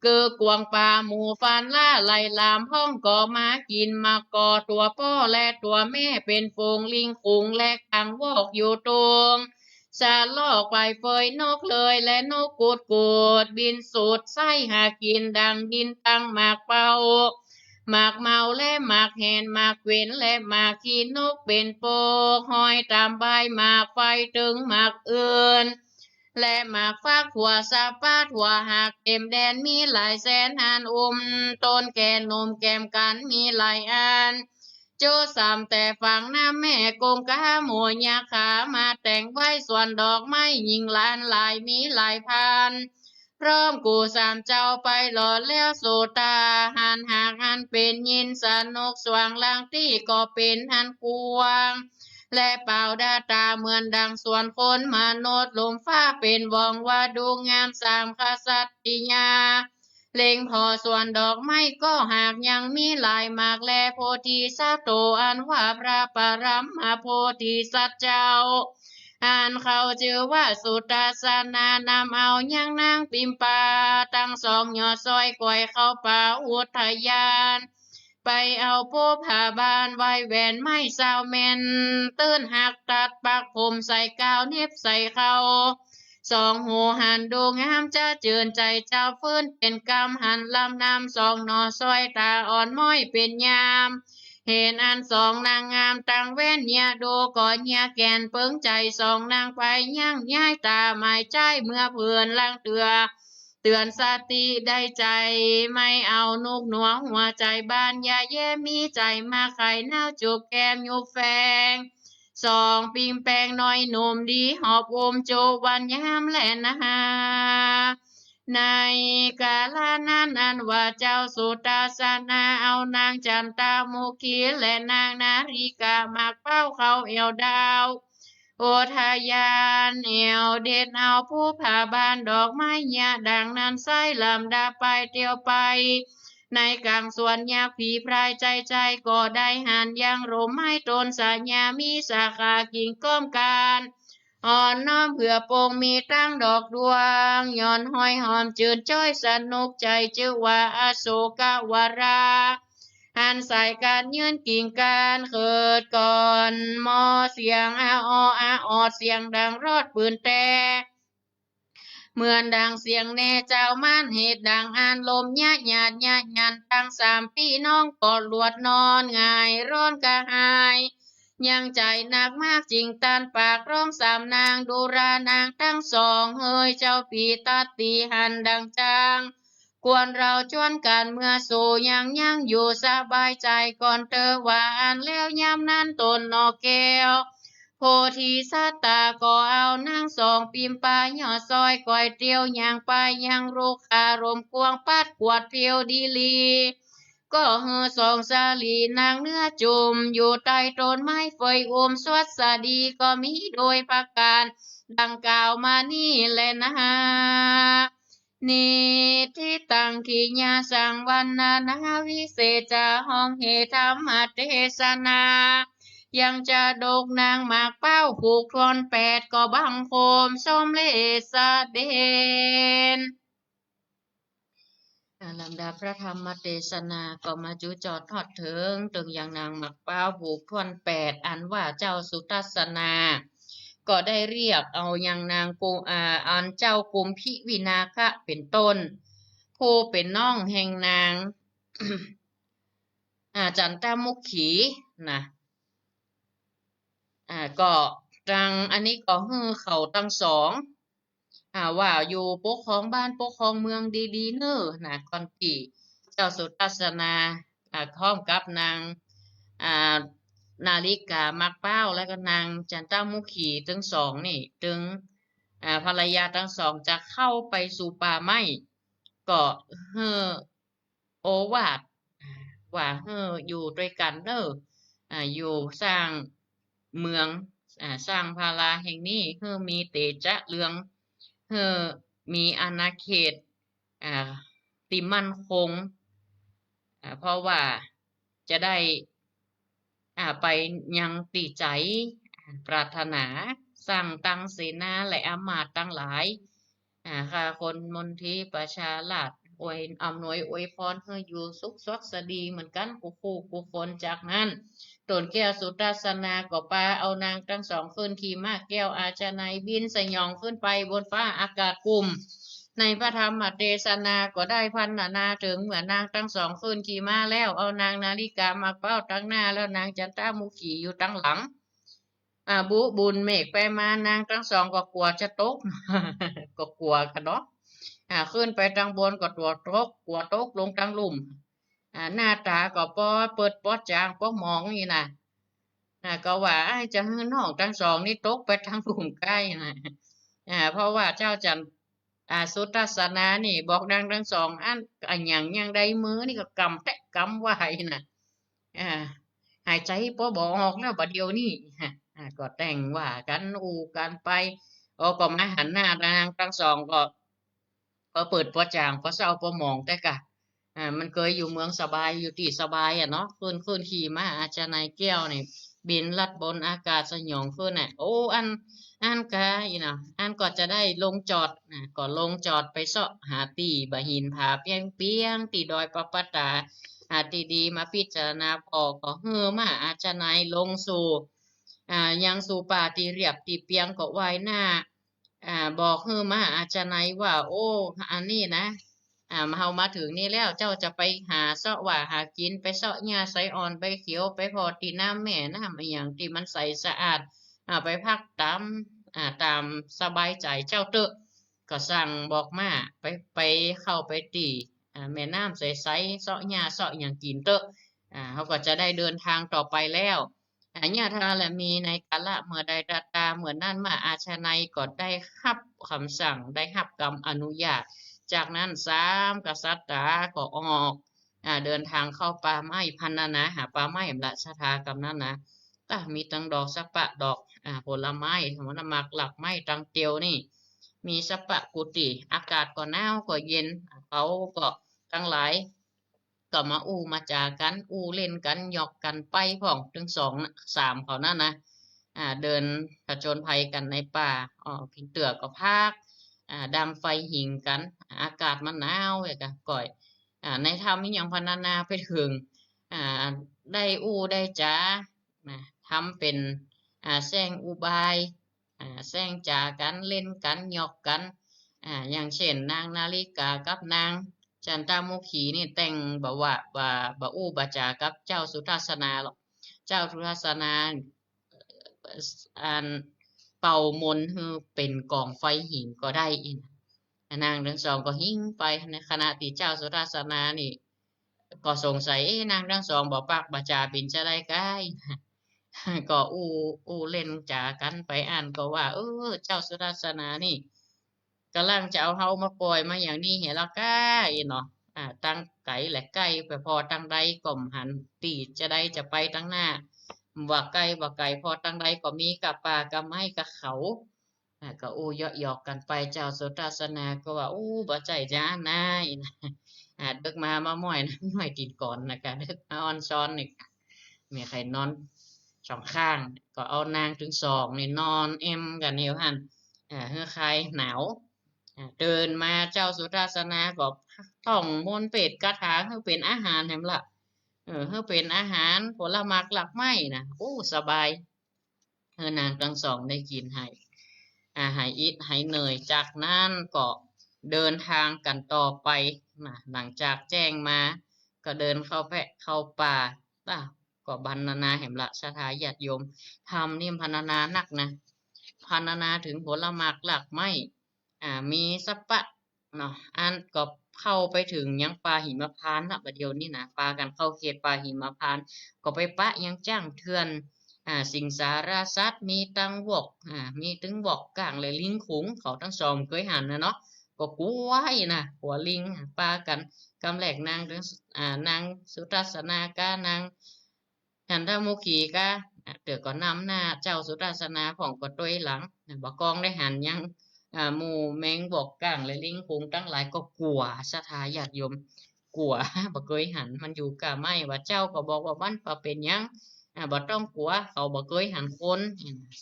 เกือกวางป่าหมูฟันล่าไล่ลามห้องก่อมากินมาก่อตัวพ่อและตัวแม่เป็นฝูงลิงคุงและขังวอกอยู่ตรงสาลอกไปเฟยนกเลยและนกกูดบินสูดไส้หากินดังดินตั้งหมากเป่าหมากเมาและหมากแหนหมากเว้นและหมากขี้นกเป็นโปกหอยตามใบหมากไฟถึงหมากอื่น และหมากฟักถั่วซาป้าถั่วหากเต็มแดนมีหลายแสนอันต้นแก่นมแก้มกันมีหลายอันโจสามแต่ฝังน้ำแม่กงกาหมูยาขามาแต่งไว้ส่วนดอกไม้ยิงล้านหลายมีหลายพันพร้อมกูสามเจ้าไปหล่อแล้วโสตาหันหากหันเป็นยินสนุกสว่างลางที่ก็เป็นหันกวาง และเป่าดาตาเหมือนดังส่วนคนมนุษย์ลมฟ้าเป็นวองว่าดูงามสามขสัตติยาเล็งพอส่วนดอกไม้ก็หากยังมีหลายมากและโพธิสัตว์โตอันว่าพระปรัมมาโพธิสัตว์เจ้าอ่านเขาชื่อว่าสุตตาสนานำเอายังนางปิมปาตั้งสองยอดซอยก่อยเข้าป่าอุทยานไปเอาโป๊ผ้าบานไว้แหวนไม้สาวแม่นตื้นหักตัดปักผมใส่กาวเน็บใส่เขาสองหูหันดูงามจะเจือนใจเจ้าฟื้นเป็นกำหันลำนำสองหนอซอยตาอ่อนม้อยเป็นยามเห็นอันสองนางงามตั้งแว่นเนี่ยดูก่อนเนี่ยแกนเปิงใจสองนางไปย่างย้ายตาหมายใจเมื่อเพื่อนล่างเตือนสติได้ใจไม่เอานุกหนัวหัวใจบ้านอย่าแย่มีใจมาไข่เน่าจูบแก้มยุบแฟงสองปิงแปงน้อยหนุ่มดีหอบอมโจวันยามแลนะฮาในกาลนั้นอันว่าเจ้าสุตาสนาเอานางจันตามุขีและนางนาริกามาเป้าเขาเอวดาว โอทายานเอวเด็ดเอาผู้ผ่าบานดอกไม้ยาดังนั้นไส้ลำดาไปเตียวไปในกลางสวนยาผีพรายใจก็ได้หันยังโรมไม้ต้นสัญญามีสาขากิ่งก้มการอ่อนน้อมเผื่อโปงมีตั้งดอกดวงย้อนห้อยหอมจืดจ้อยสนุกใจชื่อว่าอโศกวราหันสายการยืนกิ่งการเกิดก่อนมอเสียงอาออดเสียงดังรอดปืนแต่เหมือนดังเสียงแน่เจ้ามันเหตุดังอ่านลมญาติญาติญาติยันตั้งสามพี่น้องกอดลวดนอนง่ายร้อนกระหายยังใจหนักมากจริงตันปากร้องสามนางดูรานางทั้งสองเฮยเจ้าปีตัดตีหันดังจางกวนเราชวนกันเมื่อสู่ยังอยู่สบายใจก่อนเธอว่าอันแล้วยามนั้นตนนอกแก้ว โพธิสัตตาก็เอานางสองปิมปายยอดซอยก่อยเตียวย่างไปยังรูคารมกวงปัดกวดเพียวดีลี ก็เฮอสองสาลีนางเนื้อจุ่มอยู่ใต้ต้นไม้เฟยสวัสดีก็มีโดยประการดังกล่าวมานี่แหละนะนี่ที่ตั้งขีญาสังวันนาวิเศษจะห้องเหธรรมเทศนา ยังจะโดกนางหมากเป้าผูกทวนแปดก็บังโคมส้มเลสเดนลำดับพระธรรมเทศนาก็มาจุจอดทอดถึงตึงอย่างนางหมากเป้าผูกทวนแปดอันว่าเจ้าสุทัศนา ก็ได้เรียกเอาอย่างนางกุอันเจ้ากุมพิวินาคะเป็นต้นผู้เป็นน้องแห่งนาง จันตามุขีนะก็ตังอันนี้ก็ฮือเขาตั้งสองว่าอยู่ปกครองบ้านปกครองเมืองดีๆเนอะนะก่อนที่เจ้าสุทัศนาพร้อมกับนางอ่านาฬิกามักเป้าแล้วก็นางจันตามุขีทั้งสองนี่ถึงภรรยาทั้งสองจะเข้าไปสู่ป่าไม้ก็เฮ้อโอวาทว่าเฮ้ออยู่ด้วยกันเนอะอยู่สร้างเมืองสร้างพาราแห่งนี้เฮ้อมีเตจะเรืองเฮ้อมีอาณาเขตอ่าที่มั่นคงเพราะว่าจะได้ไปยังติใจปรารถนาสร้างตั้งเสนาและอำมาตย์ตั้งหลายค่ะคนมนทีประชาราษฎร์อวยอำนวยอวยพรให้อยู่สุขสดสดีเหมือนกันกูคนจากนั้นตนแก้วสุทัศนาก็ปาเอานางทั้งสองขึ้นขี่ม้าแก้วอาชนัยบินสยองขึ้นไปบนฟ้าอากาศกลุ่มในพระธรรมเทศนาก็ได้พันนาถึงเหมือนนางทั้งสองขึ้นขี่ม้าแล้วเอานางนาฬิกามาเป้าตั้งหน้าแล้วนางจันตามุขีอยู่ตั้งหลังบุญเมฆไปมานางทั้งสองก็กลัวจะตก ก็กลัวกันเนาะขึ้นไปทางบนก็ตัวตกกลัวตกลงทางลุ่มหน้าตาก็ปอเปิดปอจางปอมองนี่นะก็ว่าจะให้น้องทั้งสองนี่ตกไปทางลุ่มใกล้นะเพราะว่าเจ้าจันสุทัศนานี่บอกนางทั้งสองอันอย่างใดมือนี่ก็กำแตะกำไว้นะอ่าหายใจพอบอกแล้วบัดเดียวนี่ก็แต่งว่ากันกันไปก็มาหันหน้านางทั้งสองก็เปิดพอจางพอเศร้าพอหมองแต่กะมันเคยอยู่เมืองสบายอยู่ที่สบายเนาะขึ้นขี่ม้าอาจจะนายแก้วนี่บินลัดบนอากาศสยองขึ้นโอ้อันกะอันก็จะได้ลงจอดก็ลงจอดไปเสาะหาตีบะหินผาเปียงตีดอยปะปะตาตีดีมาพิจารณาพอก็เฮือมาอาจนายลงสู่ยังสู่ป่าตีเรียบตีเปียงก็ไว้หน้าบอกเฮือมาอาจนายว่าโอ้อันนี้นะมาเฮามาถึงนี่แล้วเจ้าจะไปหาเสาะว่าหากินไปเสาะหญ้าใสอ่อนใบเขียวไปพอตีน้ำแม่น้ำอย่างที่มันใสสะอาดไปพักตามสบายใจเจ้าเตอะก็สั่งบอกมาไปเข้าไปตีแม่น้ำใสๆเสาะหญ้าเสาะอย่างกินเตอะเขาก็จะได้เดินทางต่อไปแล้วญาทาและมีในกาละเมื่อใดตาเหมือนนั่นมาอาชนัยก็ได้รับคำสั่งได้รับกรรมอนุญาตจากนั้นสามกษัตริย์ก็ออกเดินทางเข้าป่าไม้พันนานะหาป่าไม้ละชะทากำนั้นนะมีตั้งดอกสัปปะดอกผลไม้ธรรมนมักหลักไม้ตังเตียวนี่มีสัปปะกุฏิอากาศก็หนาวก็เย็นเขาก็ทั้งหลายก็มามาจากันเล่นกันหยอกกันไปพ่องถึงสองสามเขานั่นนะเดินผจญภัยกันในป่าพิงเตือก็พักดังไฟหิงกันอากาศมันหนาวเลยกะก่อยในธรรมนี่ยังพรรณนาไปถึงได้ได้จ้าทำเป็นแซงอุบายแซงจากันเล่นกันหยอกกันอย่างเช่นนางนาฬิกากับนางจันตามุขีนี่แต่งบอกว่าบ่บาจากับเจ้าสุทัศนาหรอกเจ้าสุทัศนาอันเป่ามนต์คือเป็นกองไฟหิงก็ได้อินนางทั้งสองก็หิ้งไปในขณะที่เจ้าสุทัศนานี่ก็สงสัยนางทั้งสองบอกปากบาจาเป็นจะได้กายก็เล่นจากันไปก็ว่าเจ้าสุทัศนานี่กำลังจะเอาเฮามาปล่อยมาอย่างนี้เห็นแล้วก้าเนาะ ตั้งไกลและใกล้ไปพอตั้งใดก็หันตีจะได้จะไปตั้งหน้าว่าไกลว่าไกลพอตั้งใดก็มีกับป่ากับไม้กับเขาก็อู้เยาะหยอกกันไปเจ้าสุตาสนาก็ว่าอู้บ่ใจจ้านายนะดึกมาม่อยนะม่อยตีนก่อนนะคะดึกมาออนซ้อนนี่มีใครนอนสองข้างก็เอานางถึงสองนี่นอนเอ็มกันเนียวหันเฮือใครหนาวเดินมาเจ้าสุตาสนาก็ท่องมนต์เป็ดคาถาเพื่อเป็นอาหารแหมละเพื่อเป็นอาหารผลไม้หลักไม้นะโอ้สบายนางทั้งสองได้กินให้หายอิดหายเหนื่อยจากนั้นก็เดินทางกันต่อไปหลังจากแจ้งมาก็เดินเข้าแพะเข้าป่าก็บรรณนาแห่มละสถาญาติโยมทำนิ่มพรรณนานักนะพรรณนาถึงผลไม้หลักไม้มีสัปปะเนาะอันก็เข้าไปถึงยังปลาหิมพานต์ละประเดี๋ยวนี้นะปลากันเข้าเขตปลาหิมพานต์ก็ไปปะยังจ้างเถื่อนสิงสารสัตว์มีตังวอกมีตึงบอกกลางเลยลิงขุงเขาทั้งสองเคยหันนะเนาะก็กลัวนะหัวลิงปลากันกำแหลกนางถึงนางสุทัศนากานางหันทมุขีกาเดี๋ยวก็นำหน้าเจ้าสุทัศนาของก็ตัวหลังบอกกองได้หันยังหมู่แมงบอกกลางเลยลิงขุงตั้งหลายก็กลัวสถาญาติโยมกลัวบ่เคยหันมันอยู่กะไม่ว่าเจ้าก็บอกว่ามันเป็นยังบ่ต้องกลัวเขาบ่เคยหันคน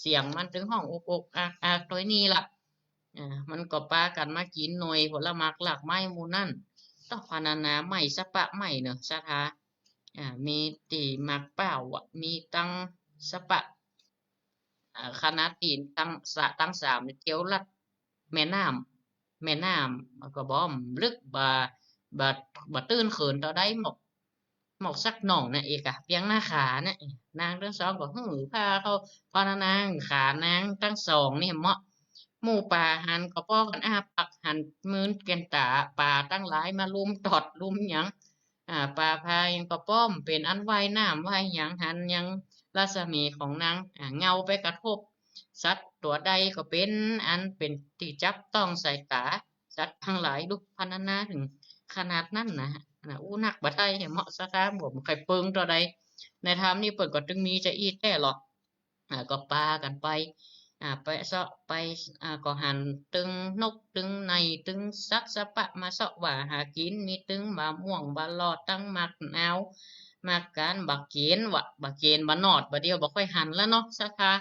เสียงมันถึงห้องอกอักตัวนี้ล่ะมันก็ปากันมากินหน่วยผลไม้หลากไม้หมู่นั่นต้องพานานาใหม่สะปะใหม่เนอะสถามีตีมักเป้ามีตังสะปะคณะตีนตั้งสามเที่ยวลัดแม่น้ำก็บ่ลึกบ่บ่ตื่นเขินต่อได้หมอกสักหน่องนะเอกเพียงหน้าขานะนางทั้งสองก็พาเขาพอนานางขานางทั้งสองนี่เหมาะหมู่ป่าหันก็ป้อกันปักหันมืนเกนตาป่าตั้งหลายมาลุมตอดลุมหยังป่าพายังก็ป้อมเป็นอันว่ายน้ำว่ายหยังหันยังรัศมีของนางเงาไปกระทบสัตว์ตัวใดก็เป็นอันเป็นที่จับต้องใส่ตาสัตว์ทั้งหลายลุกพรรณนาถึงขนาดนั้นนะอู้นักบัดไทยเหมาะสะครับผมใครเปิงตัวใดในธรรมนี่เปิดก็จึงมีจะอีแท้หรอกก็ปากันไปไปเสาะไปก็หันตึงนกตึงในตึงซักสะปะมาเสาะว่าหากินมีตึงบะม่วงบะลอดตั้งมักนาวมากการบักเกนบักเกนบะนอดบะเดียวบ่ค่อยหันแล้วเนาะสักค่ะ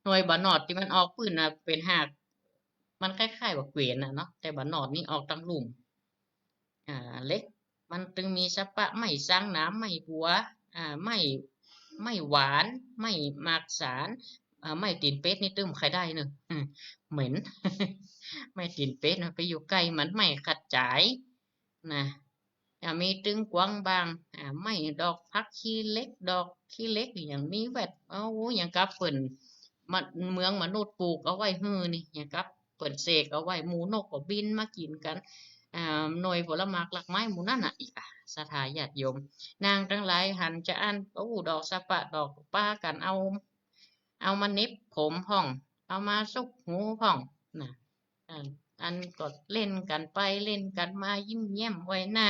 หน่วยบะนอดที่มันออกปื้นเป็นหากมันคล้ายๆบักเกวนเนาะแต่บะนอดนี่ออกตั้งหลุมเล็กมันจึงมีสปะไม่สร้างน้ำไม่หัวไม่หวานไม่มากสารไม่ตีนเป็ดนี่ตึมใครได้เนอะเหม็น ไม่ตีนเป็ดนะไปอยู่ใกล้มันไม่ขัดจายนะมีตึงกวางบางไม่ดอกพักขี้เล็กดอกขี้เล็กอย่างมีแวดอย่างกับเปิ่นมันเมืองมนุษย์ปลูกเอาไว้ฮือนี่อย่างกับเปิ่นเสกเอาไว้หมูนกก็บินมากินกันหน่วยผลไม้หลักไม้หมู่นั่นน่ะอีกสถาญาติโยมนางทั้งหลายหันจะอันดอกสะปะดอกป้ากันเอามาเน็บผมพ่องเอามาซุกหูพ่องนะอันก็เล่นกันไปเล่นกันมายิ้มแย้มไว้หน้า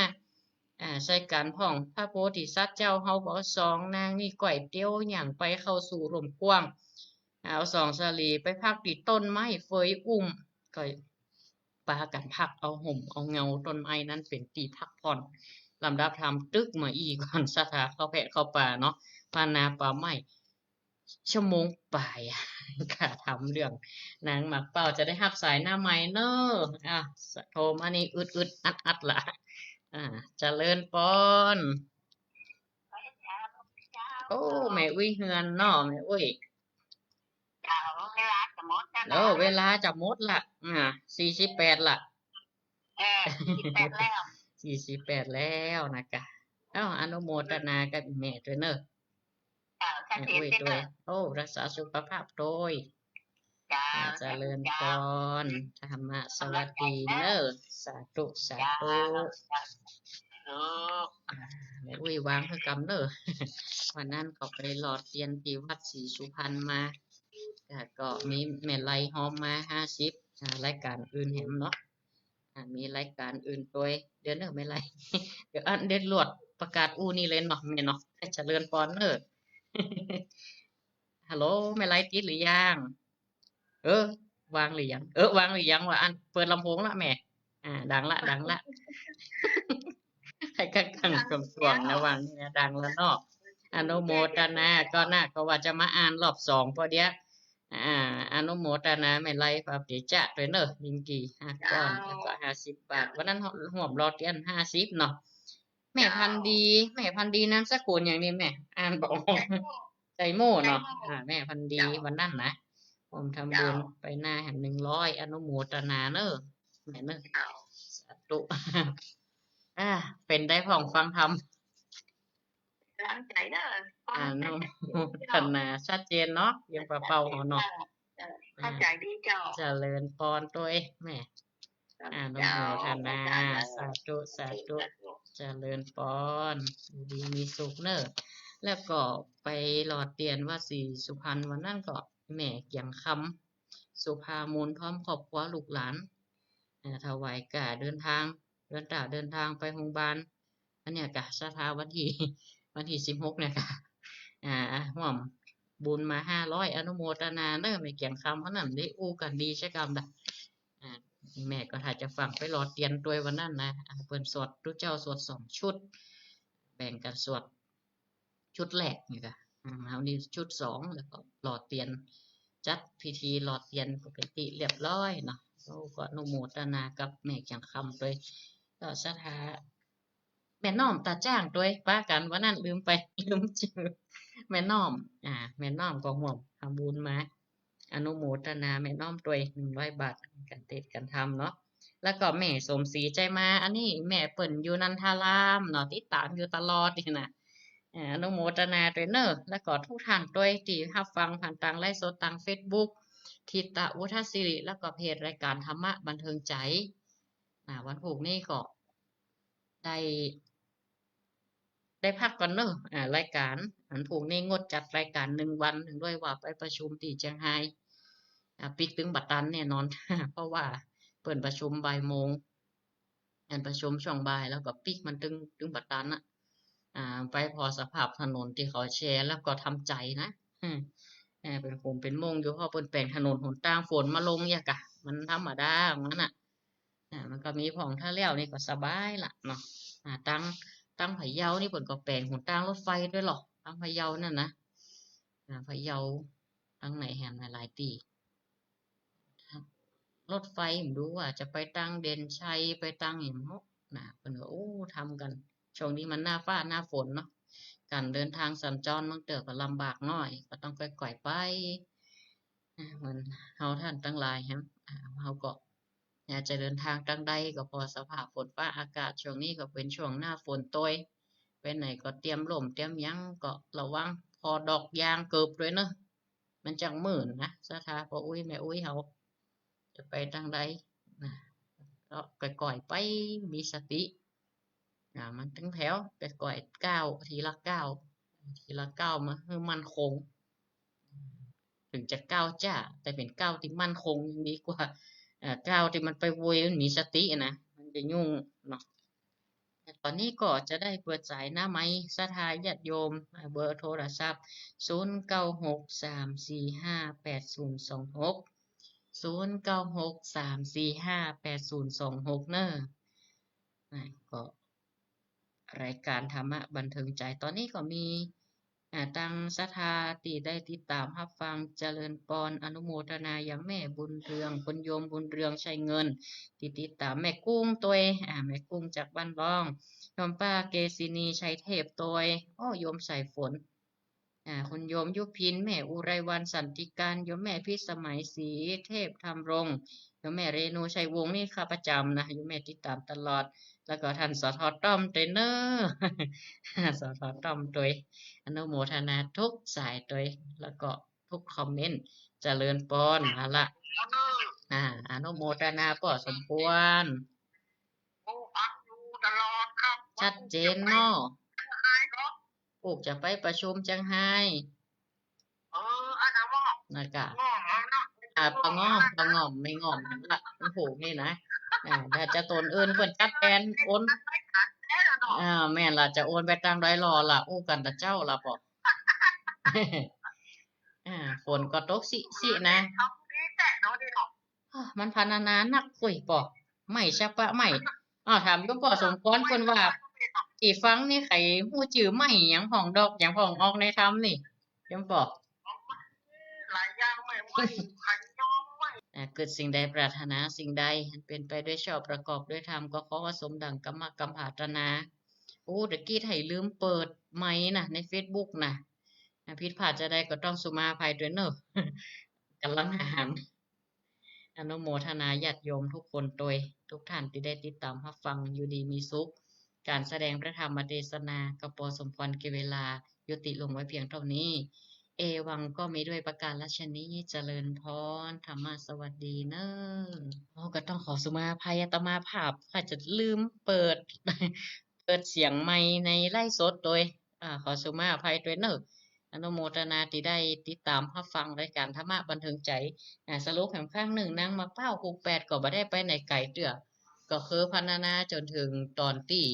ใส่กันพ่องพระโพธิสัตว์เจ้าเฮาบอกสองนางนี่ก่อยเตี้ยวอย่างไปเข้าสู่ลมกว้างเอาสองสลีไปพักติดต้นไม้เฟยก็ปากันพักเอาห่มเอาเงาต้นไม้นั้นเป็นตีพักผ่อนลำดับทำตึกมาอีก่อนสถาเข้าแพะเข้าป่าเนาะปานาป่าไม้ชั่วโมงป่ายค่ะทำเรื่องนางหมักเป่าจะได้หับสายหน้าใหม่เนอะโทรมานี่อึดอัดละเจริญปอนโอ้แม่อุ้ยเฮือนเนาะแม่อุ้ยเวลาจะหมดละ48ละ48แล้วนะคะอนุโมทนากับแม่ด้วยเนอะแม่อุ้ยด้วยรักษาสุขภาพด้วยเจริญพรธรรมะสวัสดีเนอะสาธุแม่อุ้ยวางเพื่อกำเนอะวันนั้นก็ไปหลอดเรียนที่วัดศรีสุพรรณมาก็มีแม่ไลหอมมา50รายการอื่นแหมเนาะ มีรายการอื่นด้วยเดี๋ยวเนอะไม่ไร เดี๋ยวอันเด็ดลวดประกาศอู้นี่เลยเนาะแม่เนาะให้เจริญพรเนอะ ฮัลโหลไม่ไรติดหรือยังเออวางหรือยังวางหรือยังว่าอันเปิดลำโพงละแม่ดังละดังละ ให้กังกังกำสวงนะวังเนี่ยดังแล้วเนาะอนุโมทนาก็น่าก็ว่าจะมาอ่านรอบสองพอเดียวอนุโมทนาไม่ไรพระปิจะด้วยเนอะลิงกีก้อนแล้วก็50 บาทวันนั้นห่วมรอเตียน50เนาะแม่พันธุ์ดีแม่พันธุ์ดีนามสกุลอย่างนี้แม่อ่านบอกใจโม่เนาะแม่พันธุ์ดีวันนั้นนะผมทำบุญไปหน้าแห่ง100อนุโมทนาเนอะแม่เนอะสาธุ เป็นได้ผ่องฟังธรรมล้างใจเด้อ โนธนาชัดเจนเนาะยังเป่าๆหัวเนาะ เข้าใจดีเจ้า เจริญพรตัวเองแม่โนโมทนาสาธุสาธุเจริญพรดีมีสุขเนอะแล้วก็ไปหลอดเตียนว่าสีสุพรรณวันนั้นก็แม่เกียงคำสุภามูลพร้อมครอบครัวลูกหลานถวายก่าเดินทางเดินทางไปโรงพยาบาลอันเนี้ยกะสถาวันที่16เนี่ยค่ะห่วมบุญมา500อนุโมทนาเนอะไม่เกี่ยงคำเพราะนั้นได้อู้กันดีใช่กรรมนะแม่ก็ถ้าจะฟังไปรอเตียนตัววันนั้นนะเปิ้นสวดทุกเจ้าสวด2 ชุด แบ่งกันสวดชุดแรกนี่ค่ะเอานี่ชุด2แล้วก็รอเตียนจัดพิธีรอเตียนปกติเรียบร้อยเนาะก็อนุโมทนากับแม่เกี่ยงคำด้วยก็สถาแม่น้อมตาจ้างด้วยป้ากันวันนั้นลืมไป ลืมชื่อแม่น้อมแม่น้อมก็ห่วงทำบุญมาอนุโมทนาแม่น้อมด้วย100 บาทกันเทศกันทำเนาะแล้วก็แม่สมศรีใจมาอันนี้แม่เปิ่นอยู่นันทารามเนาะติดตามอยู่ตลอดนี่นะอนุโมทนาด้วยเนอะแล้วก็ทุกท่านด้วยที่รับฟังผ่านทางไลฟ์สดทาง Facebook ทิตะวุฒศิริแล้วก็เพจรายการธรรมะบันเทิงใจวันพุธนี้ก็ได้พักก่อนเนอะรายการวันพุธนี้งดจัดรายการ1 วันถึงด้วยว่าไปประชุมที่เชียงไฮ้ปิกตึงบัดตันแน่นอน เพราะว่าเปิดประชุมบ่ายโมงประชุมช่วงบ่ายแล้วก็ปิกมันตึงบัดตันไปพอสภาพถนนที่เขาแชร์แล้วก็ทำใจนะเป็นผมเป็นโมงอยู่เพราะเปิ่นแปลงถนนหนทางฝนมาลงเนี่ยกะมันธรรมดาของมันมันก็มีของถ้าแล้วนี่ก็สบายละเนาะตั้งพะเยานี่เปิ่นก็แปลงหนทางรถไฟด้วยหรอกตั้งพะเยานั่นนะพะเยาตั้งไหนแห่งหลายตีรถไฟผมดูว่าจะไปตั้งเด่นชัยไปตั้งอย่างเนาะเปิ่นก็โอ้ทำกันช่วงนี้มันหน้าฟ้าหน้าฝนเนาะการเดินทางสัญจรบางเตือก็ลำบากหน่อยก็ต้องก่อยๆไปเหมือนเฮาท่านตั้งหลายฮะเฮาก็อยากจะเดินทางตั้งใดก็พอสภาพฝนฟ้าอากาศช่วงนี้ก็เป็นช่วงหน้าฝนตยไปไหนก็เตรียมร่มเตรียมหยังก็ระวังพอดอกยางเกิบด้วยเนอะมันจังหมื่นนะสถาพออุ้ยแม่อุ้ยเฮาจะไปทางใดนะก็ก่อยๆไปมีสติมันถึงแถวก่อยๆก้าวทีละก้าวทีละก้าวมาให้มันคง ถึงจะก้าวจ้าแต่เป็นก้าวที่มั่นคงยังดีกว่าก้าวที่มันไปโวยมันมีสตินะมันจะยุ่งเนาะตอนนี้ก็จะได้เปิดสายหน้าไม้สถาญาติโยมเบอร์โทรศัพท์0963458026 0963458026เนอะก็รายการธรรมะบันเทิงใจตอนนี้ก็มีตังสถาติได้ติดตามรับฟังเจริญปอนอนุโมทนาอย่างแม่บุญเรืองคุณโยมบุญเรืองชัยเงินติดตามแม่กุ้งตัวแม่กุ้งจากบ้านบ้องโยมป้าเกษินีชัยเทพตัวโยมสายฝนคุณโยมยุพินแม่อุไรวันสันติการโยมแม่พิสมัยศรีเทพธรรมรงค์โยมแม่เรนูชัยวงศ์นี่ข้าประจำนะโยมแม่ติดตามตลอดแล้วก็ท่านสทต้อมเทรนเนอร์ สทต้อมโดยอนุโมทนาทุกสายโดยแล้วก็ทุกคอมเมนต์เจริญปอนมาละอนุโมทนาก็สมควรชัดเจนเนาะปลูกจะไปประชุมจังไห้นะกะปะงอมไม่งอมนั่นละมันผูกนี่นะ ถ้าจะตนอื่นเพิ่นจัดแทนโอนแม่นล่ะจะโอนไปทางใดรอล่ะอู้กันแต่เจ้าล่ะปอ ฝนก็ตกสินะมันพรรณนานักปุ้ยปอไม่ใช่ปะไม่ถามโยมพ่อสมพรเพิ่นว่าที่ฟังนี่ไขฮู้จื้อไม่หยังพ้องดอกหยังพ้องออกในธรรมนี่โยมพ่อ หลายอย่างไม่ขันยอมไม่ เกิดสิ่งใดปรารถนาสิ่งใดอันเป็นไปด้วยชอบประกอบด้วยธรรมก็ขอสมดังกัมมะกัมปรารถนาโอ้ตะกี้ไถลืมเปิดไมค์นะใน Facebook นะผิดพลาดจะได้ก็ต้องสุมาภัยด้วยเนอะ กำลังหารอนุโมทนาญาติโยมทุกคนโดยทุกท่านที่ได้ติดตามรับฟังอยู่ดีมีสุขการแสดงพระธรรมเทศนาก็พอสมควรแก่เวลายุติลงไว้เพียงเท่านี้ เอวังก็มีด้วยประการละชนี้เจริญพรธรรมะสวัสดีเนอะก็ต้องขอสุมาภัยอาตมาภาพค่ะจะลืมเปิด เปิดเสียงไมค์ในไลฟ์สดโดยขอสุมาภัยด้วยเนอะอนุโมทนาที่ได้ติดตามรับฟังรายการธรรมะบันเทิงใจสรุปแห่งข้างหนึ่งนางมาเป้า68ก็บ่ได้ไปไหนไกลเตื้อก็คือพรรณนาจนถึงตอนที่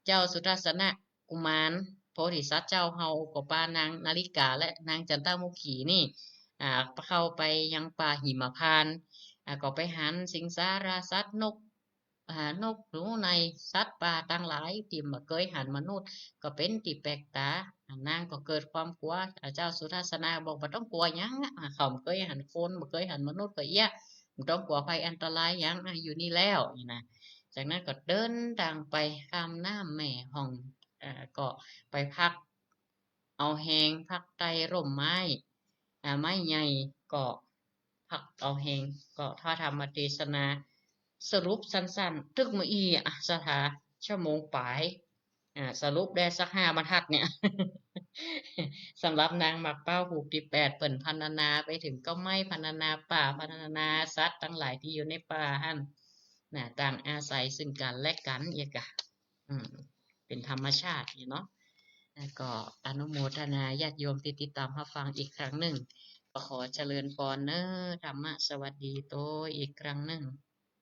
เจ้าสุทัศนะกุมารโพธิสัตว์เจ้าเฮาก็ปานางนาฬิกาและนางจันทมุขีนี่เข้าไปยังป่าหิมพานต์ก็ไปหันสิงสาราสัตว์นกนกหนูในสัตว์ป่าต่างหลายที่มาเคยหันมนุษย์ก็เป็นที่แปลกตานางก็เกิดความกลัวเจ้าสุทัศนะบอกบ่ต้องกลัวหยังเขาบ่เคยหันคนบ่เคยหันมนุษย์ก็เอี้ยบ่ต้องกลัวภัยอันตรายหยังอยู่นี่แล้วนี่นะจากนั้นก็เดินทางไปข้ามน้ำแม่ห้องก็ไปพักเอาแหงพักใต้ร่มไม้ไม้ใหญ่ก็พักเอาแหงก็ถ้าธรรมเทศนาสรุปสั้นๆทึกมาสถาชั่วโมงปลายสรุปได้สัก5 บรรทัดเนี่ย สำหรับนางมักเป้าผูกที่8เปิ่นพรรณนาไปถึงก็ไม่พรรณนาป่าพรรณนาสัตว์ทั้งหลายที่อยู่ในป่าหั่นต่างอาศัยซึ่งกันและกันอีกเป็นธรรมชาติเนาะแล้วก็อนุโมทนาญาติโยมที่ติดตามรับฟังอีกครั้งหนึ่งก็ขอเจริญพรเนอะธรรมะสวัสดีโตอีกครั้งหนึ่ง